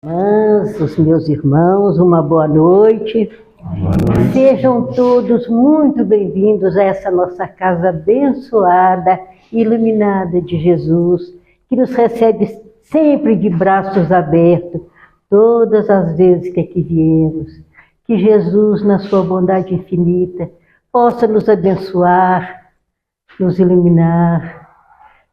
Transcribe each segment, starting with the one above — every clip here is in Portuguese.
Irmãs, os meus irmãos, uma boa noite. Sejam todos muito bem-vindos a essa nossa casa abençoada, iluminada de Jesus, que nos recebe sempre de braços abertos, todas as vezes que aqui viemos. Que Jesus, na sua bondade infinita, possa nos abençoar, nos iluminar,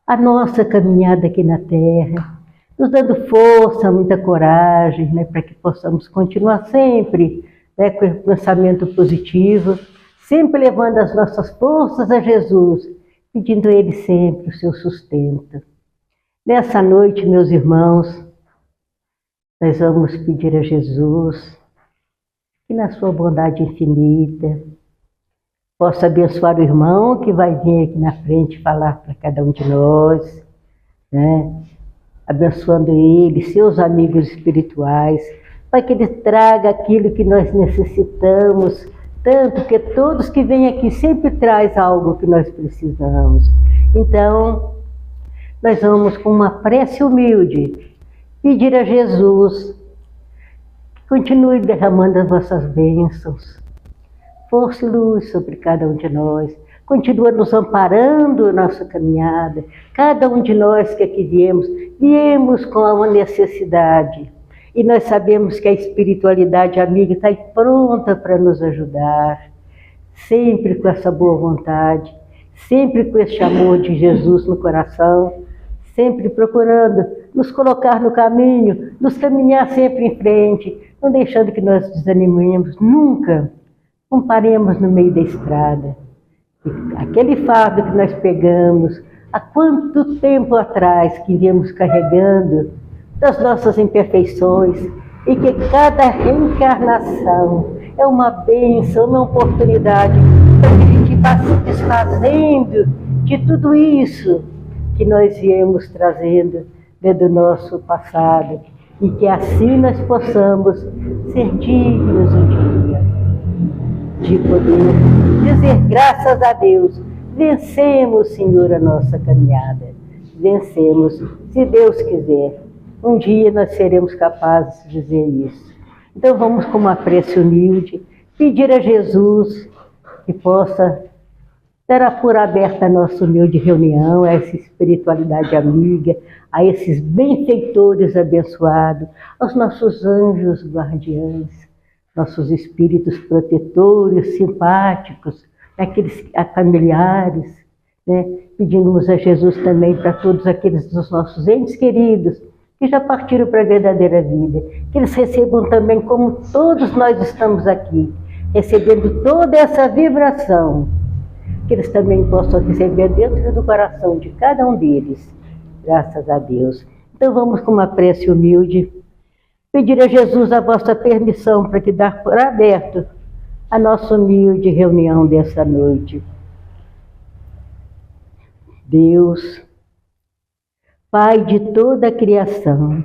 a nossa caminhada aqui na Terra, nos dando força, muita coragem, para que possamos continuar sempre com o pensamento positivo, sempre levando as nossas forças a Jesus, pedindo a Ele sempre o seu sustento. Nessa noite, meus irmãos, nós vamos pedir a Jesus que na sua bondade infinita possa abençoar o irmão que vai vir aqui na frente falar para cada um de nós, abençoando ele, seus amigos espirituais, para que ele traga aquilo que nós necessitamos, tanto que todos que vêm aqui sempre traz algo que nós precisamos. Então, nós vamos com uma prece humilde, pedir a Jesus que continue derramando as vossas bênçãos, força e luz sobre cada um de nós, continua nos amparando a nossa caminhada. Cada um de nós que aqui viemos com uma necessidade. E nós sabemos que a espiritualidade amiga está aí pronta para nos ajudar. Sempre com essa boa vontade, sempre com esse amor de Jesus no coração, sempre procurando nos colocar no caminho, nos caminhar sempre em frente, não deixando que nós desanimemos nunca. Não paremos no meio da estrada. Aquele fardo que nós pegamos, há quanto tempo atrás que viemos carregando das nossas imperfeições, e que cada reencarnação é uma bênção, uma oportunidade para que a gente vá se desfazendo de tudo isso que nós viemos trazendo do nosso passado, e que assim nós possamos ser dignos um dia de poder dizer graças a Deus, vencemos, Senhor, a nossa caminhada, vencemos, se Deus quiser, um dia nós seremos capazes de dizer isso. Então vamos com uma prece humilde, pedir a Jesus que possa dar por aberta a nossa humilde reunião, a essa espiritualidade amiga, a esses benfeitores abençoados, aos nossos anjos guardiães, nossos espíritos protetores, simpáticos, aqueles familiares, pedimos a Jesus também para todos aqueles dos nossos entes queridos que já partiram para a verdadeira vida, que eles recebam também, como todos nós estamos aqui, recebendo toda essa vibração, que eles também possam receber dentro do coração de cada um deles, graças a Deus. Então vamos com uma prece humilde, pedir a Jesus a vossa permissão para que dar por aberto a nossa humilde reunião dessa noite. Deus, Pai de toda a criação,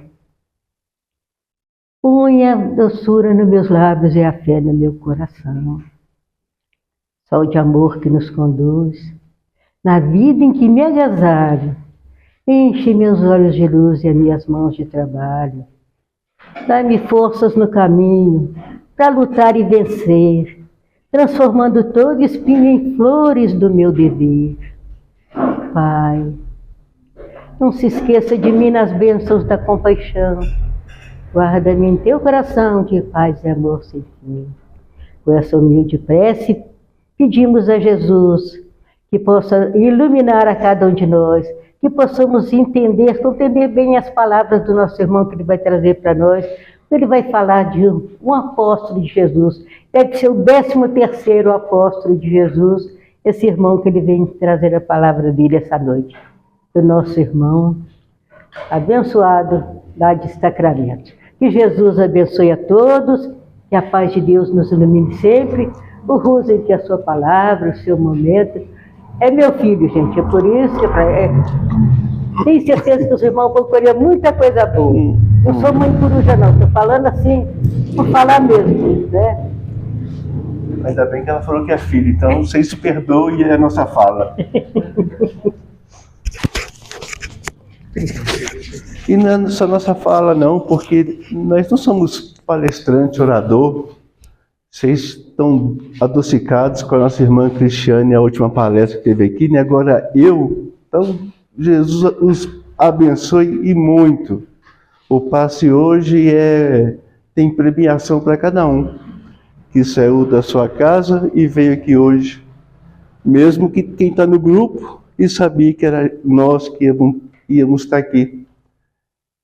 ponha doçura nos meus lábios e a fé no meu coração. Sol de amor que nos conduz, na vida em que me agasalho, enche meus olhos de luz e as minhas mãos de trabalho. Dá-me forças no caminho para lutar e vencer, transformando todo espinho em flores do meu dever. Pai, não se esqueça de mim nas bênçãos da compaixão. Guarda-me em teu coração de paz e amor sem fim. Com essa humilde prece, pedimos a Jesus que possa iluminar a cada um de nós, que possamos entender, compreender bem as palavras do nosso irmão que ele vai trazer para nós. Ele vai falar de um apóstolo de Jesus, deve ser o 13º apóstolo de Jesus, esse irmão que ele vem trazer a palavra dele essa noite. O nosso irmão abençoado lá de Sacramento. Que Jesus abençoe a todos, que a paz de Deus nos ilumine sempre. Usem que a sua palavra, o seu momento. É meu filho, gente, é por isso que tenho certeza que os irmãos vão colher muita coisa boa. Não sou mãe coruja não, estou falando assim, por falar mesmo, Ainda bem que ela falou que é filho, então vocês se perdoem a nossa fala. E não é só nossa fala não, porque nós não somos palestrante, orador. Vocês estão adocicados com a nossa irmã Cristiane, a última palestra que teve aqui, né? Agora então Jesus os abençoe e muito. O passe hoje tem premiação para cada um que saiu da sua casa e veio aqui hoje. Mesmo que quem está no grupo e sabia que era nós que íamos estar aqui.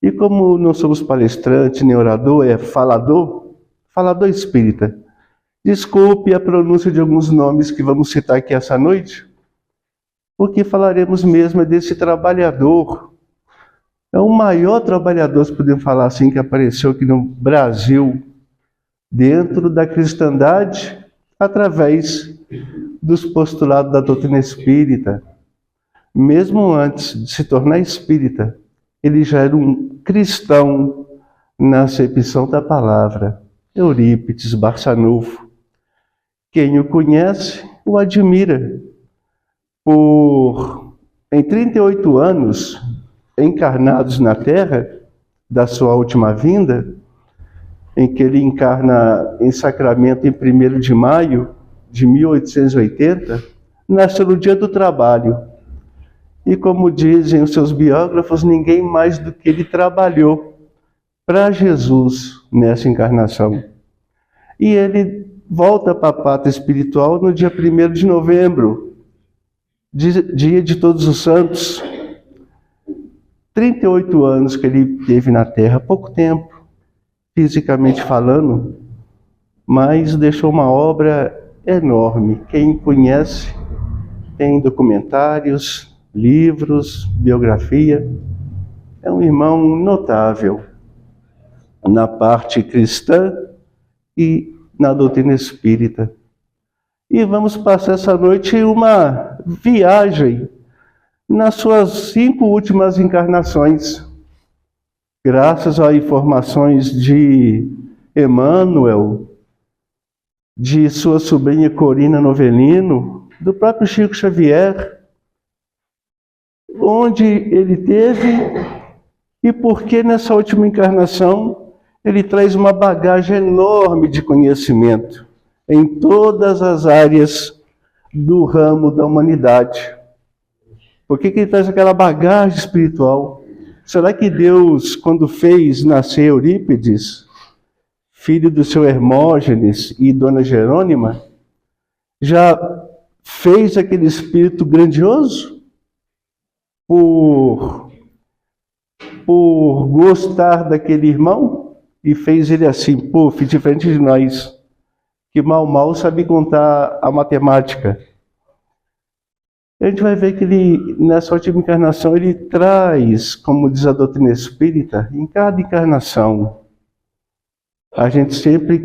E como não somos palestrantes nem orador, é falador espírita. Desculpe a pronúncia de alguns nomes que vamos citar aqui essa noite, porque falaremos mesmo desse trabalhador. É o maior trabalhador, se podemos falar assim, que apareceu aqui no Brasil, dentro da cristandade, através dos postulados da doutrina espírita. Mesmo antes de se tornar espírita, ele já era um cristão na acepção da palavra. Eurípides Barçanufo. Quem o conhece, o admira. Em 38 anos encarnados na Terra, da sua última vinda, em que ele encarna em Sacramento em 1º de maio de 1880, nasceu no dia do trabalho. E como dizem os seus biógrafos, ninguém mais do que ele trabalhou para Jesus nessa encarnação. E ele volta para a pátria espiritual no dia 1º de novembro, dia de Todos os Santos. 38 anos que ele teve na Terra, pouco tempo, fisicamente falando, mas deixou uma obra enorme. Quem conhece, tem documentários, livros, biografia. É um irmão notável na parte cristã e na doutrina espírita. E vamos passar essa noite uma viagem nas suas 5 últimas encarnações, graças a informações de Emmanuel, de sua sobrinha Corina Novelino, do próprio Chico Xavier, onde ele teve e por que nessa última encarnação ele traz uma bagagem enorme de conhecimento em todas as áreas do ramo da humanidade. Por que ele traz aquela bagagem espiritual? Será que Deus, quando fez nascer Eurípides, filho do seu Hermógenes e Dona Jerônima, já fez aquele espírito grandioso? Por gostar daquele irmão? E fez ele assim, diferente de nós, que mal sabe contar a matemática. A gente vai ver que ele, nessa última encarnação, ele traz, como diz a doutrina espírita, em cada encarnação, a gente sempre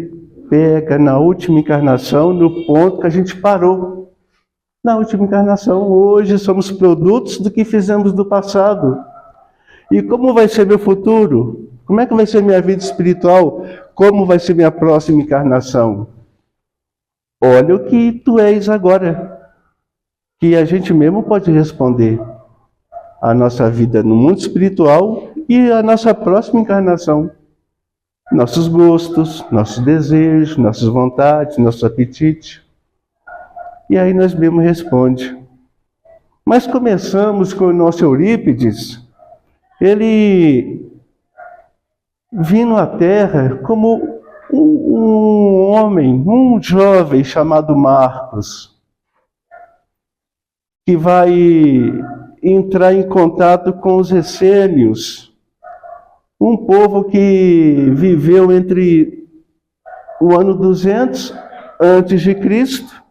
pega na última encarnação, no ponto que a gente parou. Na última encarnação, hoje somos produtos do que fizemos no passado. E como vai ser meu futuro? Como é que vai ser minha vida espiritual? Como vai ser minha próxima encarnação? Olha o que tu és agora. Que a gente mesmo pode responder a nossa vida no mundo espiritual e a nossa próxima encarnação. Nossos gostos, nossos desejos, nossas vontades, nosso apetite. E aí nós mesmo responde. Mas começamos com o nosso Eurípides, ele vindo à Terra como um homem, um jovem chamado Marcos, que vai entrar em contato com os essênios, um povo que viveu entre o ano 200 antes de Cristo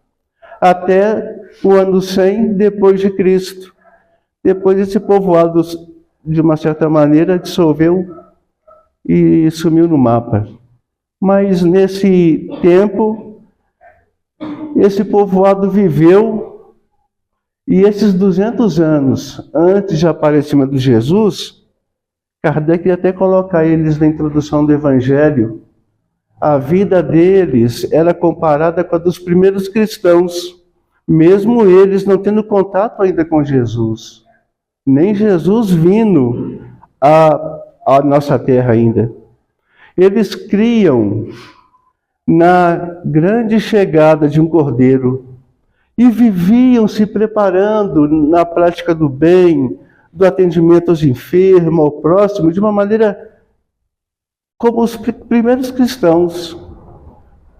até o ano 100 depois de Cristo. Depois esse povoado, de uma certa maneira, dissolveu e sumiu no mapa. Mas nesse tempo, esse povoado viveu, e esses 200 anos antes do aparecimento de Jesus, Kardec ia até colocar eles na introdução do Evangelho. A vida deles era comparada com a dos primeiros cristãos, mesmo eles não tendo contato ainda com Jesus. Nem Jesus vindo a nossa terra ainda. Eles criam na grande chegada de um cordeiro e viviam se preparando na prática do bem, do atendimento aos enfermos, ao próximo, de uma maneira como os primeiros cristãos,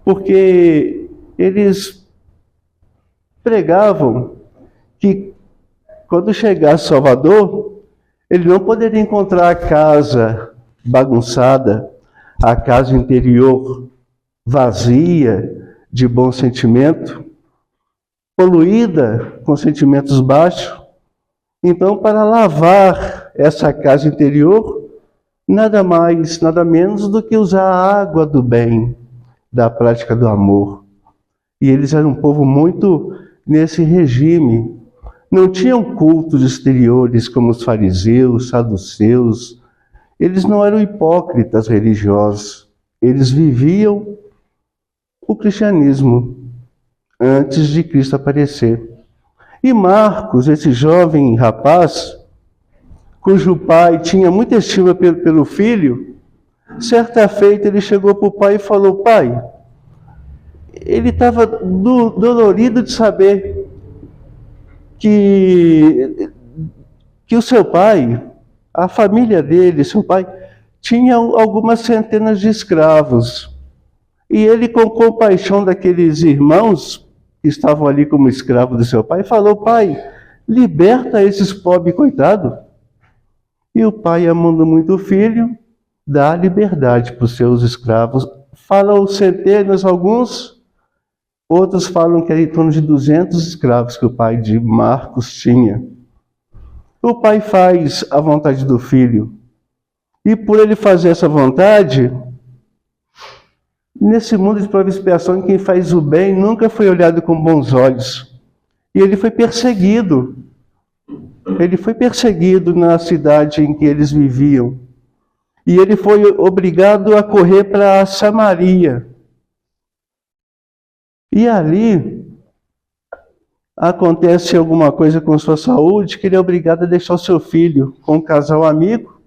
porque eles pregavam que quando chegasse Salvador, ele não poderia encontrar a casa bagunçada, a casa interior vazia de bom sentimento, poluída com sentimentos baixos. Então, para lavar essa casa interior, nada mais, nada menos do que usar a água do bem, da prática do amor. E eles eram um povo muito nesse regime. Não tinham cultos exteriores como os fariseus, saduceus. Eles não eram hipócritas religiosos. Eles viviam o cristianismo antes de Cristo aparecer. E Marcos, esse jovem rapaz, cujo pai tinha muita estima pelo filho, certa feita ele chegou para o pai e falou: pai, ele estava dolorido de saber que o seu pai, a família dele, seu pai, tinha algumas centenas de escravos. E ele, com compaixão daqueles irmãos que estavam ali como escravos do seu pai, falou: pai, liberta esses pobres coitados. E o pai, amando muito o filho, dá liberdade para os seus escravos. Falam centenas, alguns, outros falam que era em torno de 200 escravos que o pai de Marcos tinha. O pai faz a vontade do filho. E por ele fazer essa vontade, nesse mundo de prova e expiação, quem faz o bem nunca foi olhado com bons olhos. E ele foi perseguido. Ele foi perseguido na cidade em que eles viviam. E ele foi obrigado a correr para Samaria. E ali acontece alguma coisa com sua saúde, que ele é obrigado a deixar o seu filho com um casal amigo,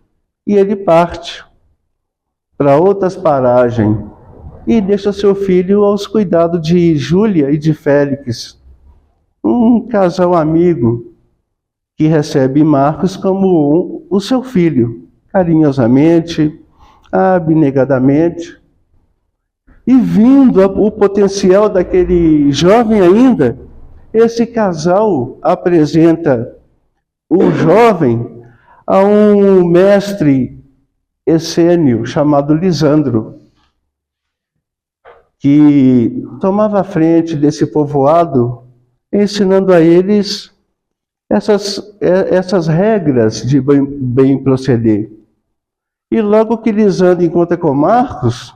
e ele parte para outras paragens e deixa seu filho aos cuidados de Júlia e de Félix, um casal amigo que recebe Marcos como o seu filho, carinhosamente, abnegadamente. E vindo o potencial daquele jovem ainda, esse casal apresenta o jovem a um mestre essênio chamado Lisandro, que tomava a frente desse povoado, ensinando a eles essas regras de bem proceder. E logo que Lisandro encontra com Marcos,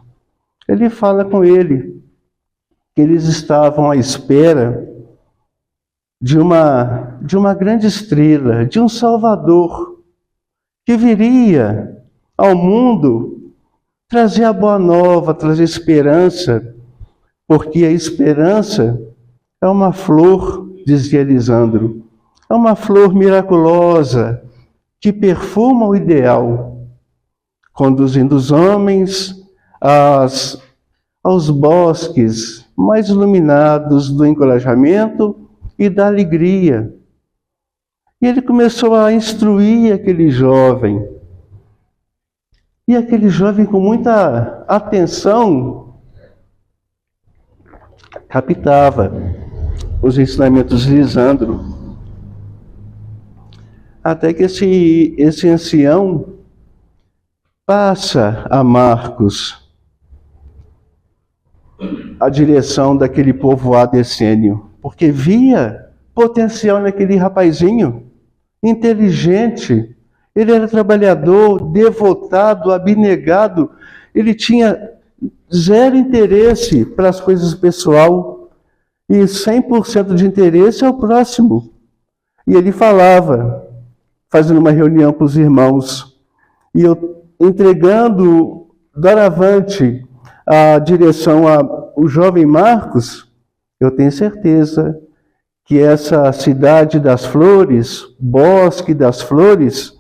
ele fala com ele que eles estavam à espera de uma grande estrela, de um Salvador, que viria ao mundo trazer a boa nova, trazer esperança, porque a esperança é uma flor, dizia Lisandro, é uma flor miraculosa que perfuma o ideal, conduzindo os homens aos bosques mais iluminados do encorajamento e da alegria. E ele começou a instruir aquele jovem. E aquele jovem, com muita atenção, captava os ensinamentos de Lisandro. Até que esse ancião passa a Marcos a direção daquele povoado essênio, porque via potencial naquele rapazinho, inteligente. Ele era trabalhador, devotado, abnegado. Ele tinha zero interesse para as coisas pessoal e 100% de interesse ao próximo. E ele falava, fazendo uma reunião para os irmãos, e eu entregando doravante a direção ao jovem Marcos, eu tenho certeza que essa cidade das flores, bosque das flores,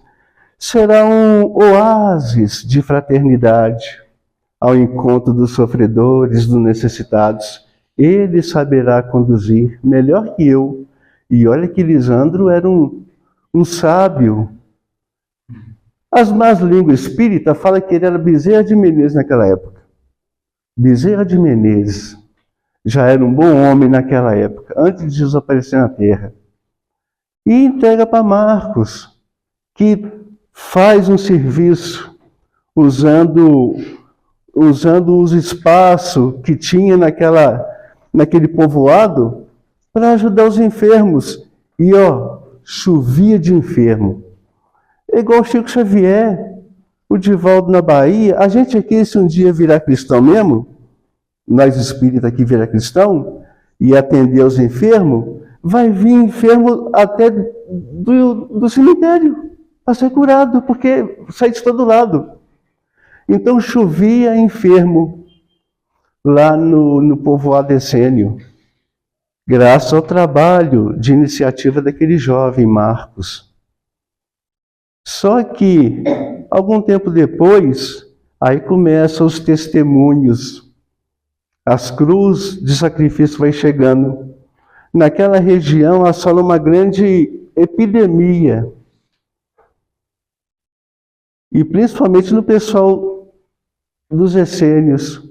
será um oásis de fraternidade ao encontro dos sofredores, dos necessitados. Ele saberá conduzir melhor que eu. E olha que Lisandro era um sábio. As más línguas espíritas falam que ele era Bezerra de Menezes naquela época. Bezerra de Menezes já era um bom homem naquela época, antes de Jesus aparecer na Terra. E entrega para Marcos, que faz um serviço usando os espaços que tinha naquele povoado para ajudar os enfermos. E chovia de enfermo. É igual o Chico Xavier, o Divaldo na Bahia. A gente aqui, se um dia virar cristão mesmo, nós espíritas aqui virar cristão e atender aos enfermos, vai vir enfermo até do cemitério para ser curado, porque sai de todo lado. Então chovia enfermo lá no povoado essênio, graças ao trabalho de iniciativa daquele jovem Marcos. Só que, algum tempo depois, aí começam os testemunhos. As cruzes de sacrifício vai chegando. Naquela região assola uma grande epidemia. E principalmente no pessoal dos essênios.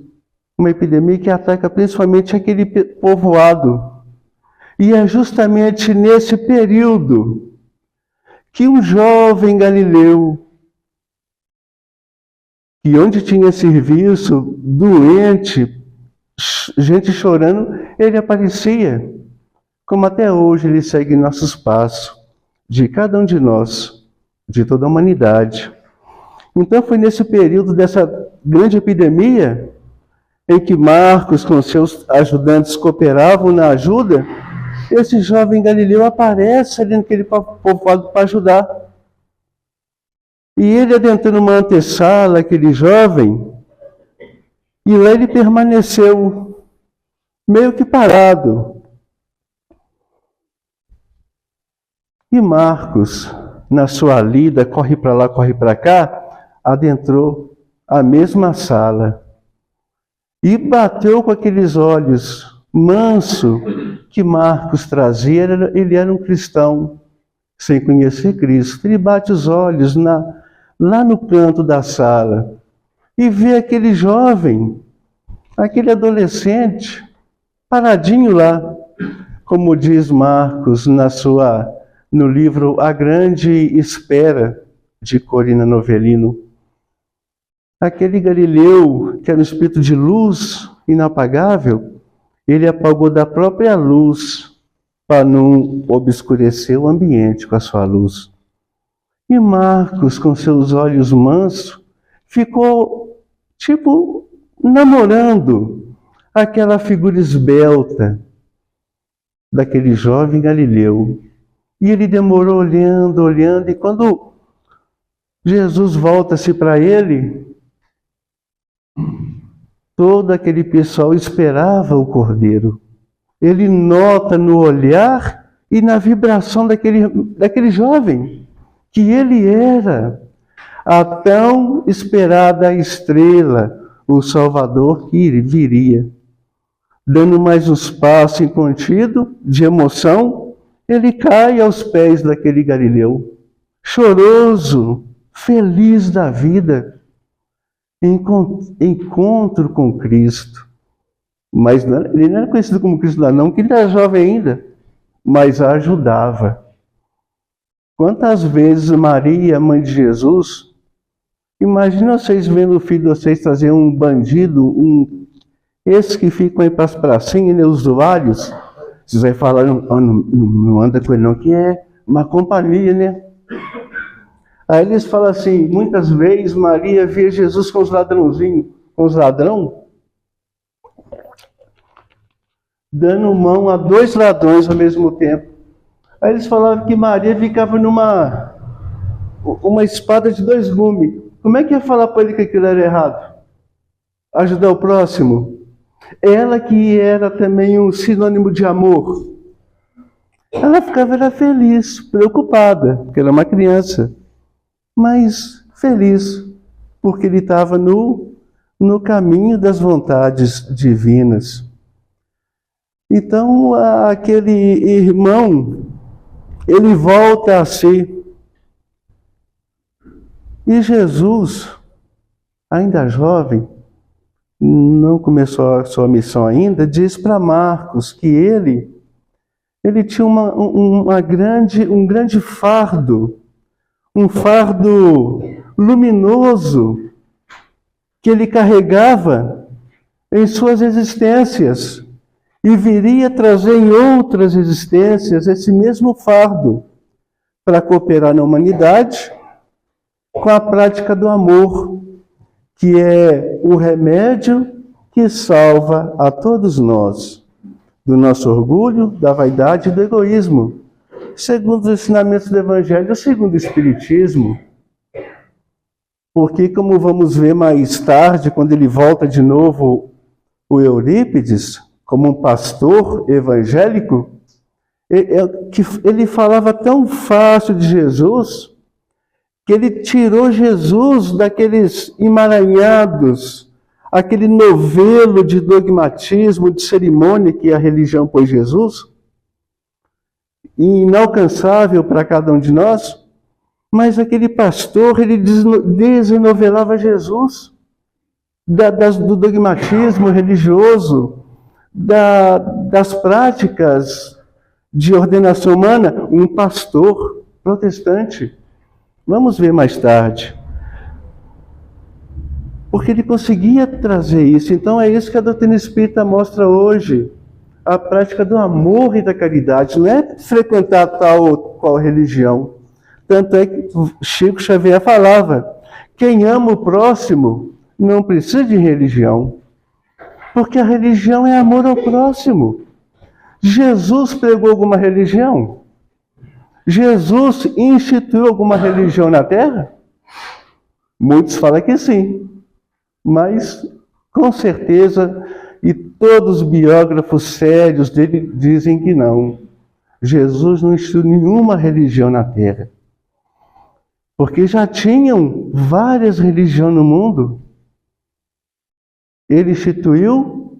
Uma epidemia que ataca principalmente aquele povoado. E é justamente nesse período que um jovem galileu, que onde tinha serviço, doente, gente chorando, ele aparecia. Como até hoje ele segue nossos passos, de cada um de nós, de toda a humanidade. Então foi nesse período dessa grande epidemia, em que Marcos com seus ajudantes cooperavam na ajuda, esse jovem galileu aparece ali naquele povoado para ajudar. E ele adentrou numa antessala, aquele jovem, e lá ele permaneceu meio que parado. E Marcos, na sua lida, corre para lá, corre para cá, adentrou a mesma sala e bateu com aqueles olhos manso que Marcos trazia. Ele era um cristão sem conhecer Cristo. Ele bate os olhos lá no canto da sala e vê aquele jovem, aquele adolescente, paradinho lá, como diz Marcos no livro A Grande Espera, de Corina Novellino. Aquele Galileu, que era um espírito de luz inapagável, ele apagou da própria luz para não obscurecer o ambiente com a sua luz. E Marcos, com seus olhos mansos, ficou, namorando aquela figura esbelta daquele jovem Galileu. E ele demorou olhando, e quando Jesus volta-se para ele, todo aquele pessoal esperava o Cordeiro. Ele nota no olhar e na vibração daquele jovem, que ele era a tão esperada estrela, o Salvador que viria. Dando mais uns passos incontido, de emoção, ele cai aos pés daquele Galileu, choroso, feliz da vida. Encontro com Cristo. Mas ele não era conhecido como Cristo lá não, que ele era jovem ainda, mas a ajudava. Quantas vezes Maria, mãe de Jesus, imagina vocês vendo o filho de vocês trazer um bandido, esses que ficam aí para as pracinhas, né, usuários, vocês vão falar, não anda com ele não, que é uma companhia, né? Aí eles falam assim, muitas vezes Maria via Jesus com os ladrãozinhos, com os ladrão, dando mão a 2 ladrões ao mesmo tempo. Aí eles falavam que Maria ficava uma espada de 2 gumes. Como é que ia falar para ele que aquilo era errado? Ajudar o próximo? Ela que era também um sinônimo de amor. Ela ficava feliz, preocupada, porque ela é uma criança. mas feliz, porque ele estava no caminho das vontades divinas. Então, aquele irmão, ele volta a si. E Jesus, ainda jovem, não começou a sua missão ainda, diz para Marcos que ele tinha um grande fardo, um fardo luminoso que ele carregava em suas existências e viria trazer em outras existências esse mesmo fardo para cooperar na humanidade com a prática do amor, que é o remédio que salva a todos nós do nosso orgulho, da vaidade e do egoísmo, segundo os ensinamentos do Evangelho, segundo o Espiritismo. Porque, como vamos ver mais tarde, quando ele volta de novo, o Eurípides, como um pastor evangélico, ele falava tão fácil de Jesus, que ele tirou Jesus daqueles emaranhados, aquele novelo de dogmatismo, de cerimônia que a religião pôs Jesus, inalcançável para cada um de nós, mas aquele pastor, ele desenovelava Jesus do dogmatismo religioso, das práticas de ordenação humana, um pastor protestante. Vamos ver mais tarde. Porque ele conseguia trazer isso. Então é isso que a doutrina espírita mostra hoje. A prática do amor e da caridade. Não é frequentar tal ou qual religião. Tanto é que Chico Xavier falava: quem ama o próximo não precisa de religião. Porque a religião é amor ao próximo. Jesus pregou alguma religião? Jesus instituiu alguma religião na Terra? Muitos falam que sim, mas com certeza, e todos os biógrafos sérios dele dizem que não. Jesus não instituiu nenhuma religião na Terra, porque já tinham várias religiões no mundo. Ele instituiu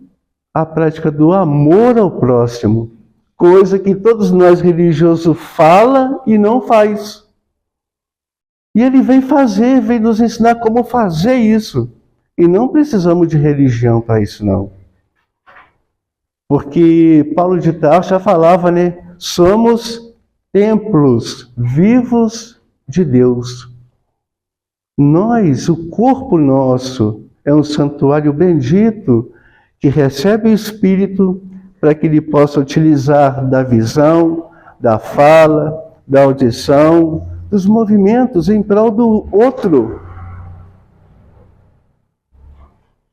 a prática do amor ao próximo, coisa que todos nós religiosos fala e não faz. E ele vem nos ensinar como fazer isso. E não precisamos de religião para isso, não. Porque Paulo de Tarso já falava, né? Somos templos vivos de Deus. Nós, o corpo nosso, é um santuário bendito que recebe o Espírito para que ele possa utilizar da visão, da fala, da audição, dos movimentos em prol do outro.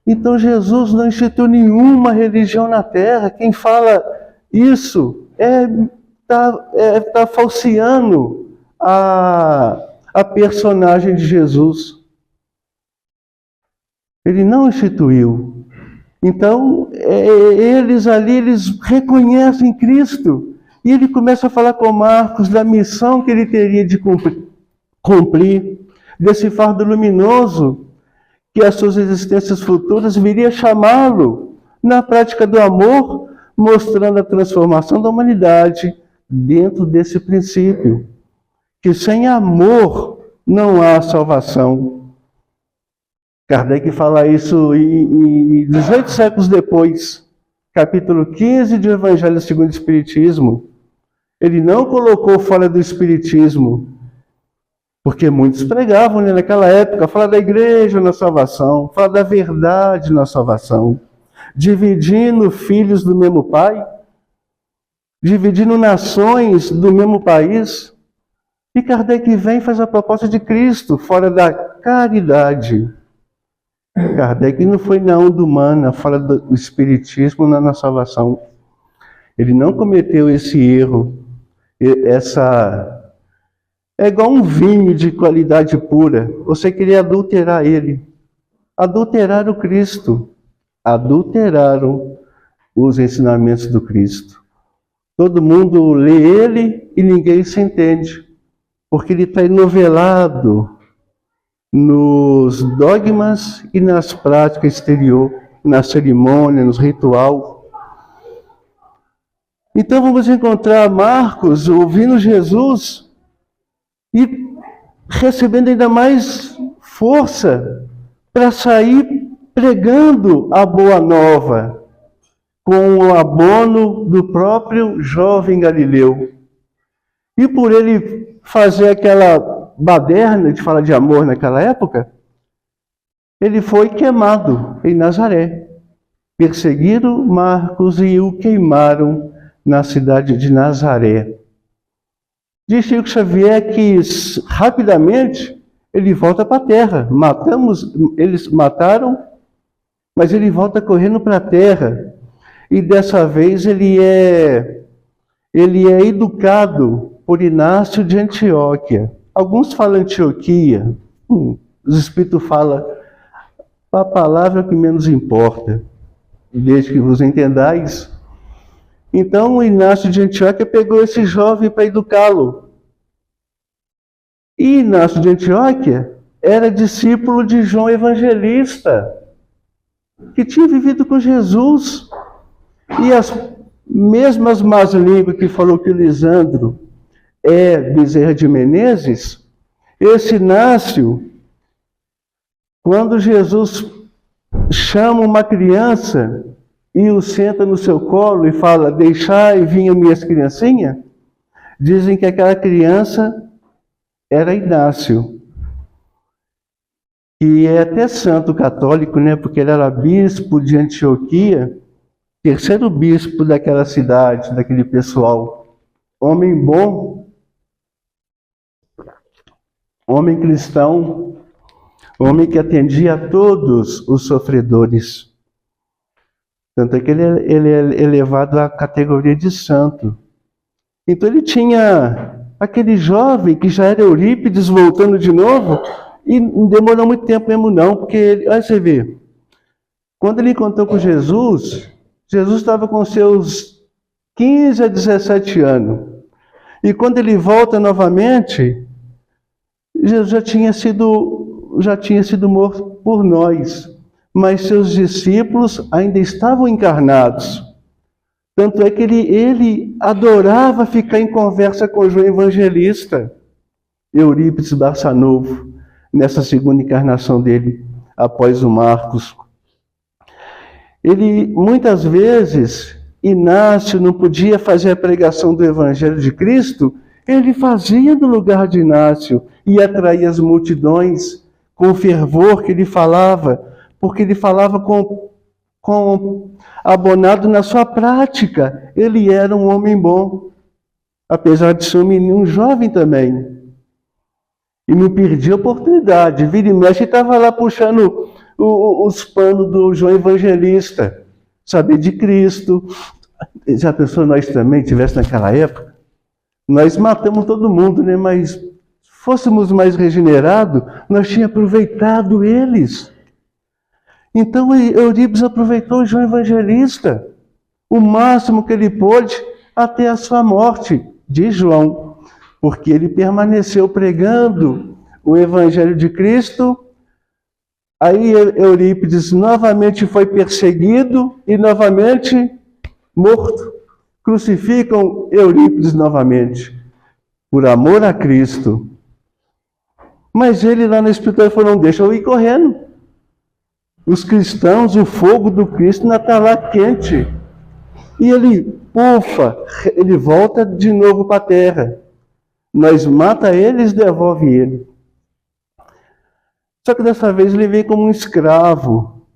Então Jesus não instituiu nenhuma religião na Terra. Quem fala isso está falseando a personagem de Jesus. Ele não instituiu. Então, eles reconhecem Cristo. E ele começa a falar com Marcos da missão que ele teria de cumprir, desse fardo luminoso, que as suas existências futuras viria chamá-lo na prática do amor, mostrando a transformação da humanidade dentro desse princípio. Que sem amor não há salvação. Kardec fala isso 18 séculos depois, capítulo 15 do Evangelho segundo o Espiritismo. Ele não colocou fora do Espiritismo, porque muitos pregavam, né, naquela época, falar da igreja na salvação, falar da verdade na salvação, dividindo filhos do mesmo pai, dividindo nações do mesmo país. E Kardec vem e faz a proposta de Cristo, fora da caridade. Kardec não foi na onda humana, fora do Espiritismo, na salvação. Ele não cometeu esse erro. É igual um vinho de qualidade pura. Você queria adulterar ele. Adulteraram o Cristo. Adulteraram os ensinamentos do Cristo. Todo mundo lê ele e ninguém se entende. Porque ele está enovelado nos dogmas e nas práticas exterior, na cerimônia, nos ritual. Então vamos encontrar Marcos ouvindo Jesus e recebendo ainda mais força para sair pregando a boa nova, com o abono do próprio jovem Galileu. E por ele fazer aquela baderna de falar de amor naquela época, ele foi queimado em Nazaré. Perseguiram Marcos e o queimaram na cidade de Nazaré. Diz Chico Xavier que rapidamente ele volta para a terra. Eles mataram, mas ele volta correndo para a terra. E dessa vez ele é educado por Inácio de Antioquia. Alguns falam Antioquia. Os Espíritos falam a palavra que menos importa, desde que vos entendais. Então, o Inácio de Antioquia pegou esse jovem para educá-lo. E Inácio de Antioquia era discípulo de João Evangelista, que tinha vivido com Jesus. E as mesmas más línguas que falou que o Lisandro é Bezerra de Menezes, esse Inácio, quando Jesus chama uma criança e o senta no seu colo e fala, deixai vir as minhas criancinhas, dizem que aquela criança era Inácio, que é até santo católico, né? Porque ele era bispo de Antioquia, terceiro bispo daquela cidade, daquele pessoal. Homem bom, homem cristão, homem que atendia a todos os sofredores. Tanto é que ele é elevado à categoria de santo. Então ele tinha aquele jovem que já era Eurípides voltando de novo, e não demorou muito tempo mesmo não, porque, olha você vê, quando ele encontrou com Jesus, Jesus estava com seus 15 a 17 anos. E quando ele volta novamente, Jesus já tinha sido morto por nós. Mas seus discípulos ainda estavam encarnados. Tanto é que ele adorava ficar em conversa com João Evangelista, Eurípides Barçanufo, nessa segunda encarnação dele, após o Marcos. Ele, muitas vezes, Inácio não podia fazer a pregação do Evangelho de Cristo, ele fazia no lugar de Inácio e atraía as multidões com o fervor que ele falava, porque ele falava com abonado na sua prática. Ele era um homem bom, apesar de ser um menino jovem também. E não perdia a oportunidade. Vira e mexe, estava lá puxando os panos do João Evangelista, saber de Cristo. Já pensou nós também tivesse naquela época? Nós matamos todo mundo, né? Mas se fôssemos mais regenerados, nós tínhamos aproveitado eles. Então Eurípides aproveitou o João Evangelista, o máximo que ele pôde, até a sua morte, de João, porque ele permaneceu pregando o Evangelho de Cristo. Aí Eurípides novamente foi perseguido e novamente morto. Crucificam Eurípides novamente, por amor a Cristo. Mas ele lá no espiritual falou, não deixa eu ir correndo. Os cristãos, o fogo do Cristo ainda está lá quente. E ele, ele volta de novo para a terra. Nós mata eles, devolve ele. Só que dessa vez ele veio como um escravo,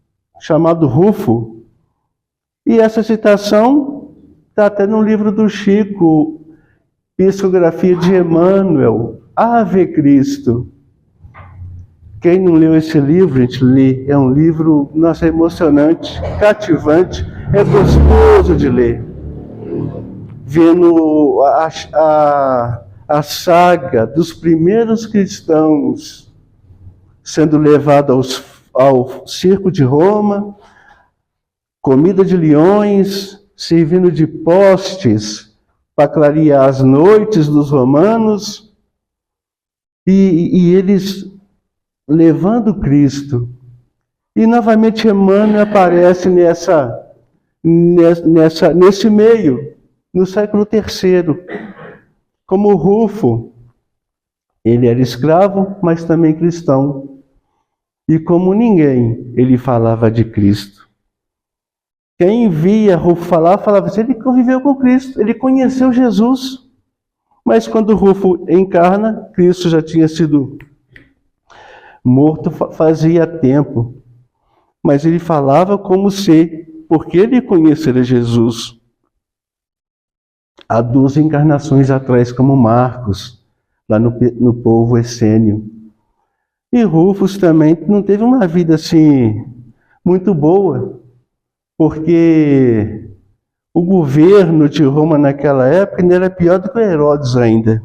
chamado Rufo. E essa citação está até no livro do Chico, Psicografia de Emmanuel, Ave Cristo. Quem não leu esse livro, a gente lê. É um livro, nossa, emocionante, cativante, é gostoso de ler. Vendo a saga dos primeiros cristãos sendo levados ao circo de Roma, comida de leões, servindo de postes para clarear as noites dos romanos, e eles levando Cristo. E novamente Emmanuel aparece nesse meio, no século III, como Rufo. Ele era escravo, mas também cristão. E como ninguém, ele falava de Cristo. Quem via Rufo falar, falava assim, ele conviveu com Cristo, ele conheceu Jesus. Mas quando Rufo encarna, Cristo já tinha sido morto fazia tempo. Mas ele falava como se, porque ele conhecera Jesus há 2 encarnações atrás, como Marcos, lá no povo essênio. E Rufus também não teve uma vida assim muito boa, porque o governo de Roma naquela época ainda era pior do que Herodes ainda.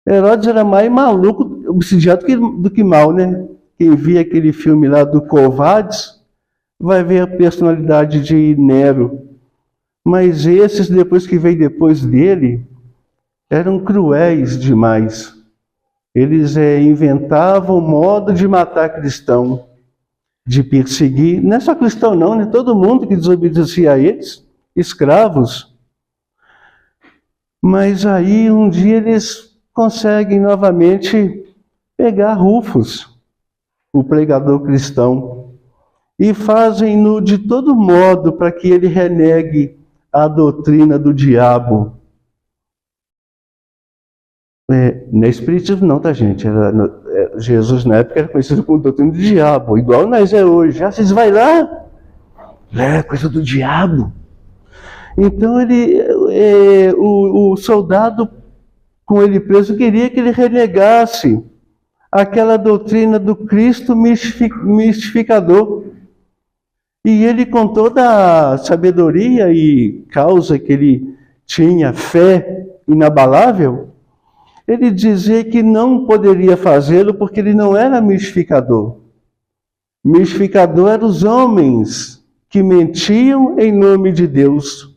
Herodes era mais maluco, obsidiado do que mal, né? Quem via aquele filme lá do Covardes vai ver a personalidade de Nero. Mas esses, depois que veio depois dele, eram cruéis demais. Eles inventavam modo de matar cristão, de perseguir. Não é só cristão não, né? Todo mundo que desobedecia a eles, escravos. Mas aí um dia eles conseguem novamente pegar Rufus, o pregador cristão, e fazem-no de todo modo para que ele renegue a doutrina do diabo. Não é espiritismo não, tá gente? Jesus na época era conhecido como doutrina do diabo, igual nós hoje. Vocês vai lá? Coisa do diabo. Então o soldado com ele preso queria que ele renegasse aquela doutrina do Cristo mistificador. E ele, com toda a sabedoria e causa que ele tinha, fé inabalável, ele dizia que não poderia fazê-lo porque ele não era mistificador. Mistificador eram os homens que mentiam em nome de Deus.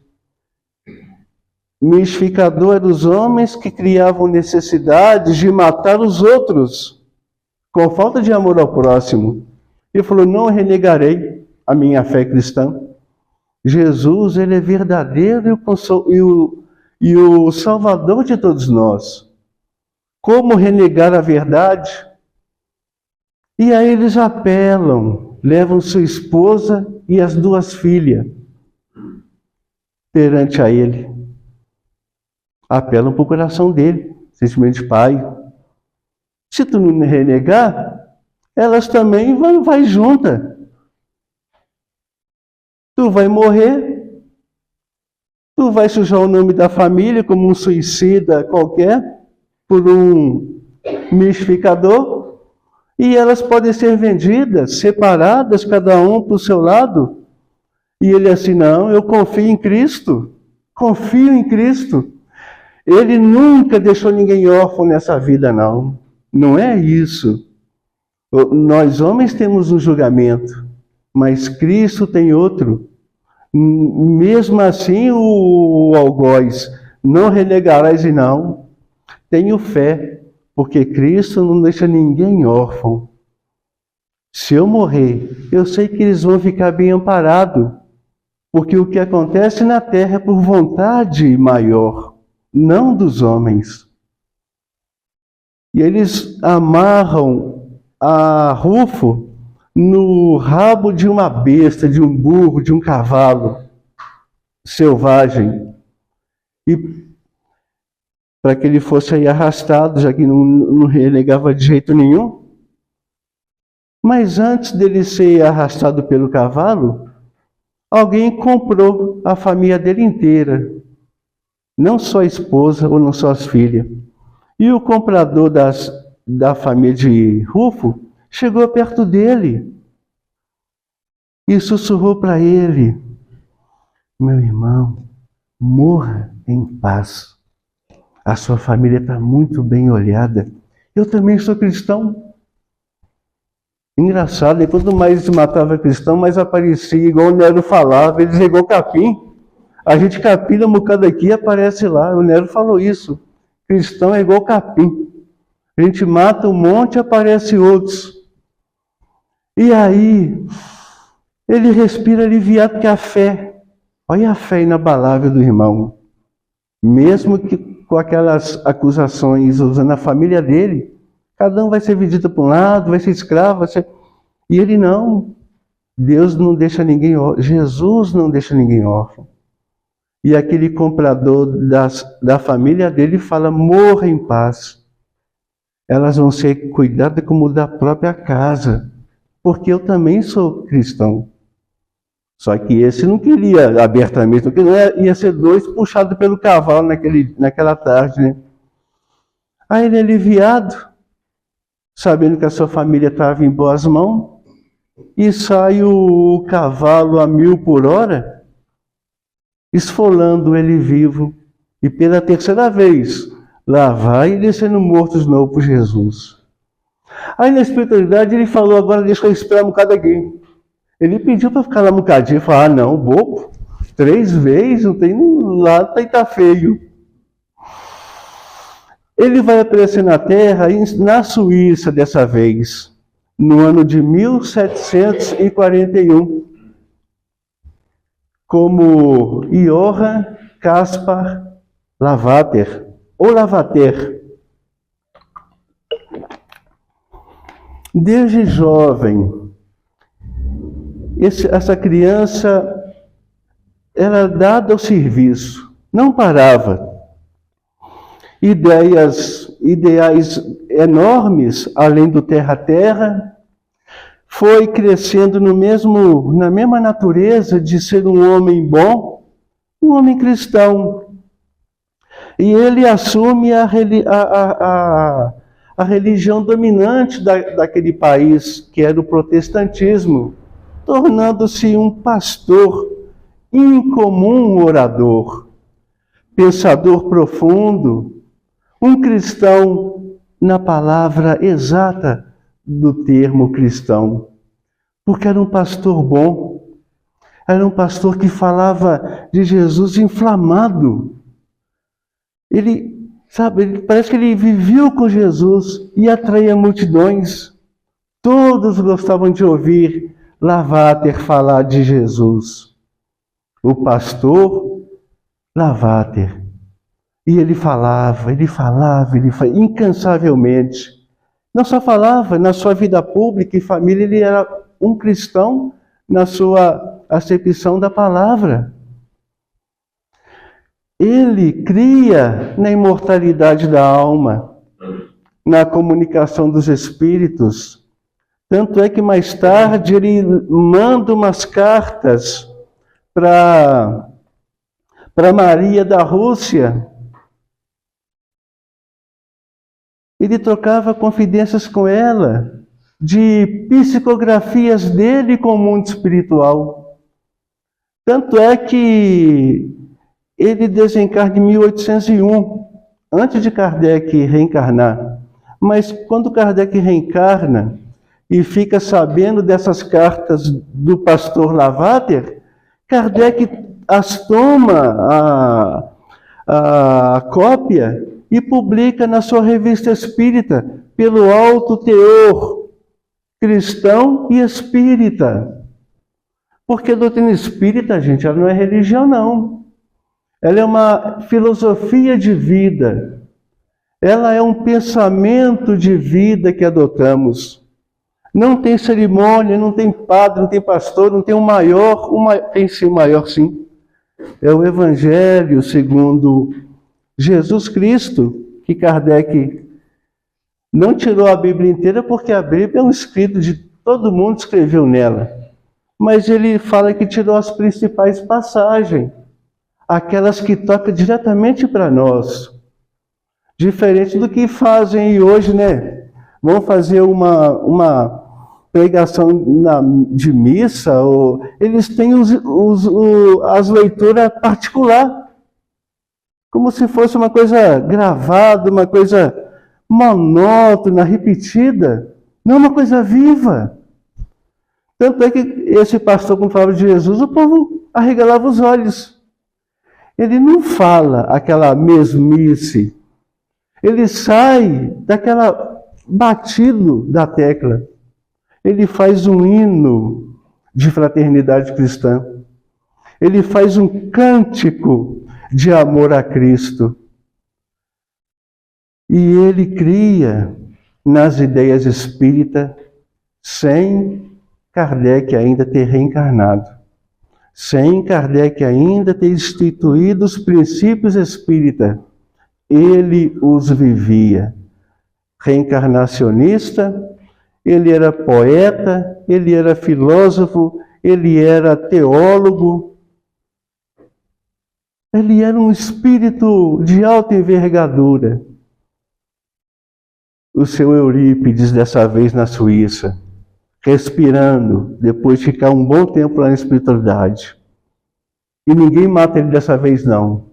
Mistificador eram os homens que criavam necessidades de matar os outros, com falta de amor ao próximo. Ele falou, não renegarei a minha fé cristã. Jesus, ele é verdadeiro e o Salvador de todos nós. Como renegar a verdade? E aí eles apelam, levam sua esposa e as 2 filhas perante a ele. Apelam para o coração dele, sentimento de pai. Se tu não renegar, elas também vão juntas. Tu vai morrer, tu vai sujar o nome da família como um suicida qualquer, por um mistificador, e elas podem ser vendidas, separadas, cada um para o seu lado. E ele assim, não, eu confio em Cristo, confio em Cristo. Ele nunca deixou ninguém órfão nessa vida, não. Não é isso. Nós homens temos um julgamento, mas Cristo tem outro. Mesmo assim, o algoz, não renegarás e não. Tenho fé, porque Cristo não deixa ninguém órfão. Se eu morrer, eu sei que eles vão ficar bem amparados, porque o que acontece na terra é por vontade maior, não dos homens. E eles amarram a Rufo no rabo de uma besta, de um burro, de um cavalo selvagem. E para que ele fosse aí arrastado, já que não renegava de jeito nenhum. Mas antes dele ser arrastado pelo cavalo, alguém comprou a família dele inteira. Não só a esposa ou não só as filhas. E o comprador da família de Rufo chegou perto dele e sussurrou para ele, meu irmão, morra em paz. A sua família está muito bem olhada. Eu também sou cristão. Engraçado, quanto mais se matava cristão, mais aparecia, igual o Nero falava, ele dizia igual capim. A gente capina um bocado aqui e aparece lá. O Nero falou isso. Cristão é igual capim. A gente mata um monte e aparece outros. E aí, ele respira aliviado, porque a fé, olha a fé inabalável do irmão. Mesmo que com aquelas acusações usando a família dele, cada um vai ser vendido para um lado, vai ser escravo, e ele não. Deus não deixa ninguém órfão, Jesus não deixa ninguém órfão. E aquele comprador da família dele fala, morra em paz. Elas vão ser cuidadas como da própria casa, porque eu também sou cristão. Só que esse não queria abertamente, porque ia ser dois puxados pelo cavalo naquela tarde, né? Aí ele é aliviado, sabendo que a sua família estava em boas mãos, e sai o cavalo a 1000 por hora, esfolando ele vivo, e pela terceira vez, lá vai ele sendo morto de novo por Jesus. Aí na espiritualidade ele falou, agora deixa eu esperar um bocado aqui. Ele pediu para ficar lá um bocadinho, falou, não, bobo, 3 vezes, não tem lá, tá feio. Ele vai aparecer na Terra, na Suíça dessa vez, no ano de 1741, como Johann Caspar Lavater, ou Lavater. Desde jovem, essa criança era dada ao serviço, não parava. Ideais enormes, além do terra-terra, foi crescendo na mesma natureza de ser um homem bom, um homem cristão. E ele assume a religião dominante daquele país, que era o protestantismo, tornando-se um pastor, incomum orador, pensador profundo, um cristão na palavra exata do termo cristão, porque era um pastor bom, era um pastor que falava de Jesus inflamado. Parece que ele viveu com Jesus e atraía multidões. Todos gostavam de ouvir Lavater falar de Jesus. O pastor Lavater. E ele falava incansavelmente. Não só falava, na sua vida pública e família, ele era um cristão na sua acepção da palavra. Ele cria na imortalidade da alma, na comunicação dos espíritos. Tanto é que mais tarde ele manda umas cartas para Maria da Rússia. Ele trocava confidências com ela, de psicografias dele com o mundo espiritual. Tanto é que ele desencarna em 1801, antes de Kardec reencarnar. Mas quando Kardec reencarna e fica sabendo dessas cartas do pastor Lavater, Kardec as toma a cópia e publica na sua revista espírita, pelo alto teor cristão e espírita. Porque a doutrina espírita, gente, ela não é religião, não. Ela é uma filosofia de vida. Ela é um pensamento de vida que adotamos. Não tem cerimônia, não tem padre, não tem pastor, não tem um maior, tem sim um maior sim. É o Evangelho segundo Jesus Cristo, que Kardec não tirou a Bíblia inteira, porque a Bíblia é um escrito de todo mundo escreveu nela. Mas ele fala que tirou as principais passagens, aquelas que tocam diretamente para nós. Diferente do que fazem hoje, né? Vão fazer uma pregação de missa, ou eles têm as leituras particulares, como se fosse uma coisa gravada, uma coisa monótona, repetida, não uma coisa viva. Tanto é que esse pastor, quando falava de Jesus, o povo arregalava os olhos. Ele não fala aquela mesmice. Ele sai daquela batido da tecla. Ele faz um hino de fraternidade cristã. Ele faz um cântico de amor a Cristo. E ele cria nas ideias espíritas sem Kardec ainda ter reencarnado, sem Kardec ainda ter instituído os princípios espíritas. Ele os vivia. Reencarnacionista, ele era poeta, ele era filósofo, ele era teólogo. Ele era um espírito de alta envergadura. O seu Eurípides, dessa vez na Suíça, respirando, depois de ficar um bom tempo lá na espiritualidade. E ninguém mata ele dessa vez, não.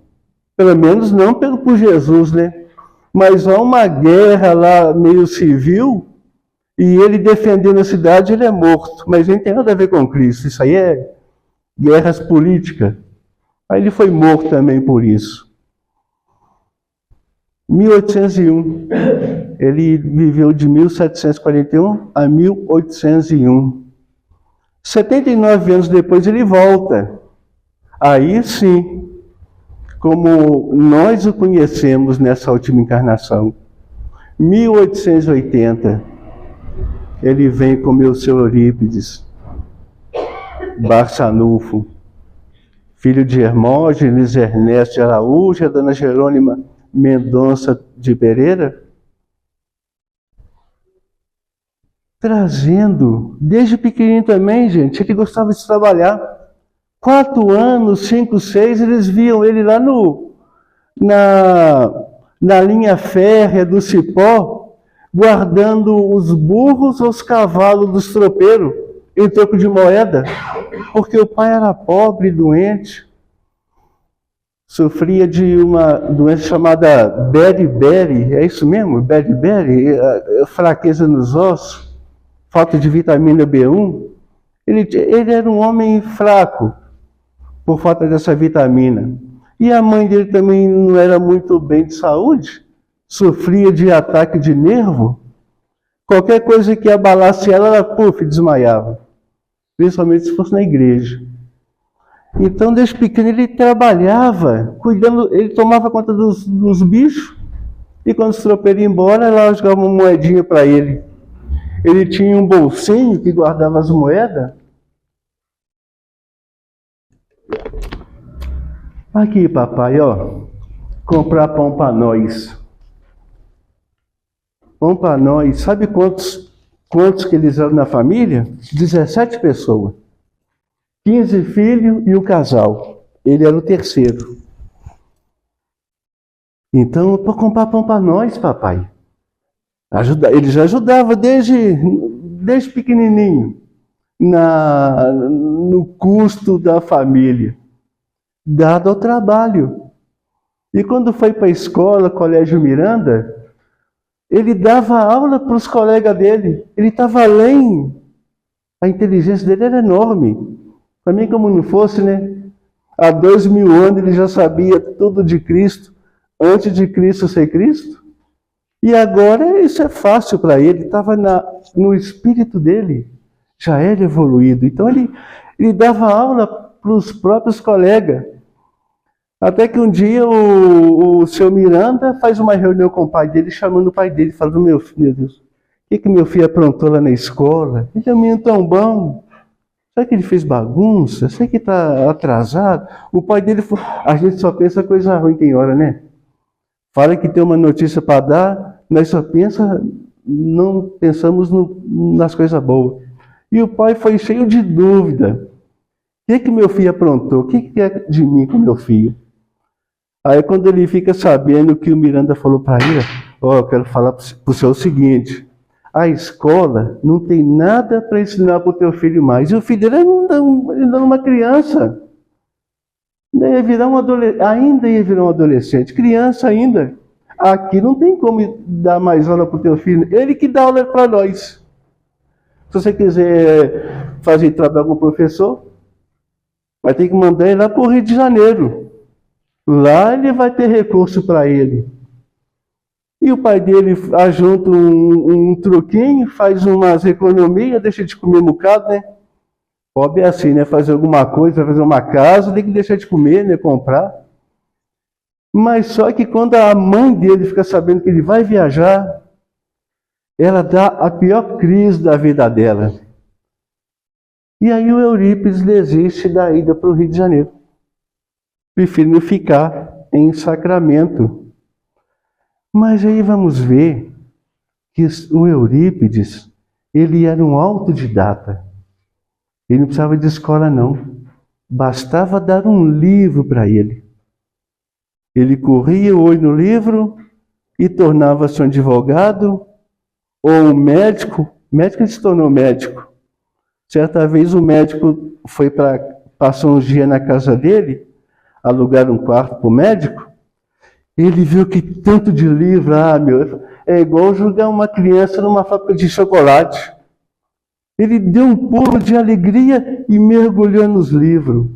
Pelo menos não por Jesus, né? Mas há uma guerra lá meio civil, e ele defendendo a cidade, ele é morto. Mas não tem nada a ver com Cristo. Isso aí é guerras políticas. Aí ele foi morto também por isso. 1801. Ele viveu de 1741 a 1801. 79 anos depois ele volta. Aí sim, como nós o conhecemos nessa última encarnação. 1880, ele vem com o seu Eurípides, Barçanufo, filho de Hermógenes Ernesto de Araújo e a dona Jerônima Mendonça de Pereira, trazendo, desde pequenininho também, gente, ele gostava de trabalhar. 4 anos, 5, 6, eles viam ele lá na linha férrea do Cipó, guardando os burros ou os cavalos dos tropeiros em troco de moeda, porque o pai era pobre e doente, sofria de uma doença chamada beriberi, é isso mesmo? Beriberi, fraqueza nos ossos, falta de vitamina B1. Ele era um homem fraco, por falta dessa vitamina. E a mãe dele também não era muito bem de saúde, sofria de ataque de nervo. Qualquer coisa que abalasse ela, desmaiava. Principalmente se fosse na igreja. Então, desde pequeno, ele trabalhava, cuidando, ele tomava conta dos bichos, e quando os tropeiros iam embora, ela jogava uma moedinha para ele. Ele tinha um bolsinho que guardava as moedas. Aqui, papai, ó, comprar pão para nós. Pão para nós. Sabe quantos que eles eram na família? 17 pessoas. 15 filhos e o casal. Ele era o terceiro. Então, para comprar pão para nós, papai. Ele já ajudava desde pequenininho no custo da família, dado ao trabalho. E quando foi para a escola, Colégio Miranda, ele dava aula para os colegas dele. Ele estava além. A inteligência dele era enorme. Para mim, como não fosse, né? Há 2000 anos ele já sabia tudo de Cristo, antes de Cristo ser Cristo. E agora isso é fácil para ele. Estava no espírito dele. Já era evoluído. Então ele dava aula para os próprios colegas. Até que um dia o seu Miranda faz uma reunião com o pai dele, chamando o pai dele, falando: meu Deus, o que meu filho aprontou lá na escola? Ele é um menino tão bom. Será que ele fez bagunça? Será que está atrasado? O pai dele falou: a gente só pensa coisa ruim tem hora, né? Fala que tem uma notícia para dar, nós só não pensamos nas coisas boas. E o pai foi cheio de dúvida. O que meu filho aprontou? O que é de mim com meu filho? Aí quando ele fica sabendo que o Miranda falou para ele: eu quero falar para o senhor o seguinte, a escola não tem nada para ensinar para o teu filho mais. E o filho dele ainda é uma criança. Ainda ia virar um adolescente. Criança ainda. Aqui não tem como dar mais aula para o teu filho. Ele que dá aula para nós. Se você quiser fazer trabalho com o professor, vai ter que mandar ele lá para o Rio de Janeiro. Lá ele vai ter recurso para ele. E o pai dele ajunta um troquinho, faz umas economias, deixa de comer um bocado, né? Pobre é assim, né? Fazer alguma coisa, fazer uma casa, tem que deixar de comer, né? Comprar. Mas só que quando a mãe dele fica sabendo que ele vai viajar, ela dá a pior crise da vida dela. E aí o Eurípides desiste da ida para o Rio de Janeiro, preferindo ficar em Sacramento. Mas aí vamos ver que o Eurípides, ele era um autodidata. Ele não precisava de escola, não. Bastava dar um livro para ele. Ele corria o olho no livro e tornava-se um advogado ou um médico. Médico, ele se tornou médico. Certa vez o médico passou uns dias na casa dele, alugaram um quarto para o médico. Ele viu que tanto de livro, é igual jogar uma criança numa fábrica de chocolate. Ele deu um pulo de alegria e mergulhou nos livros.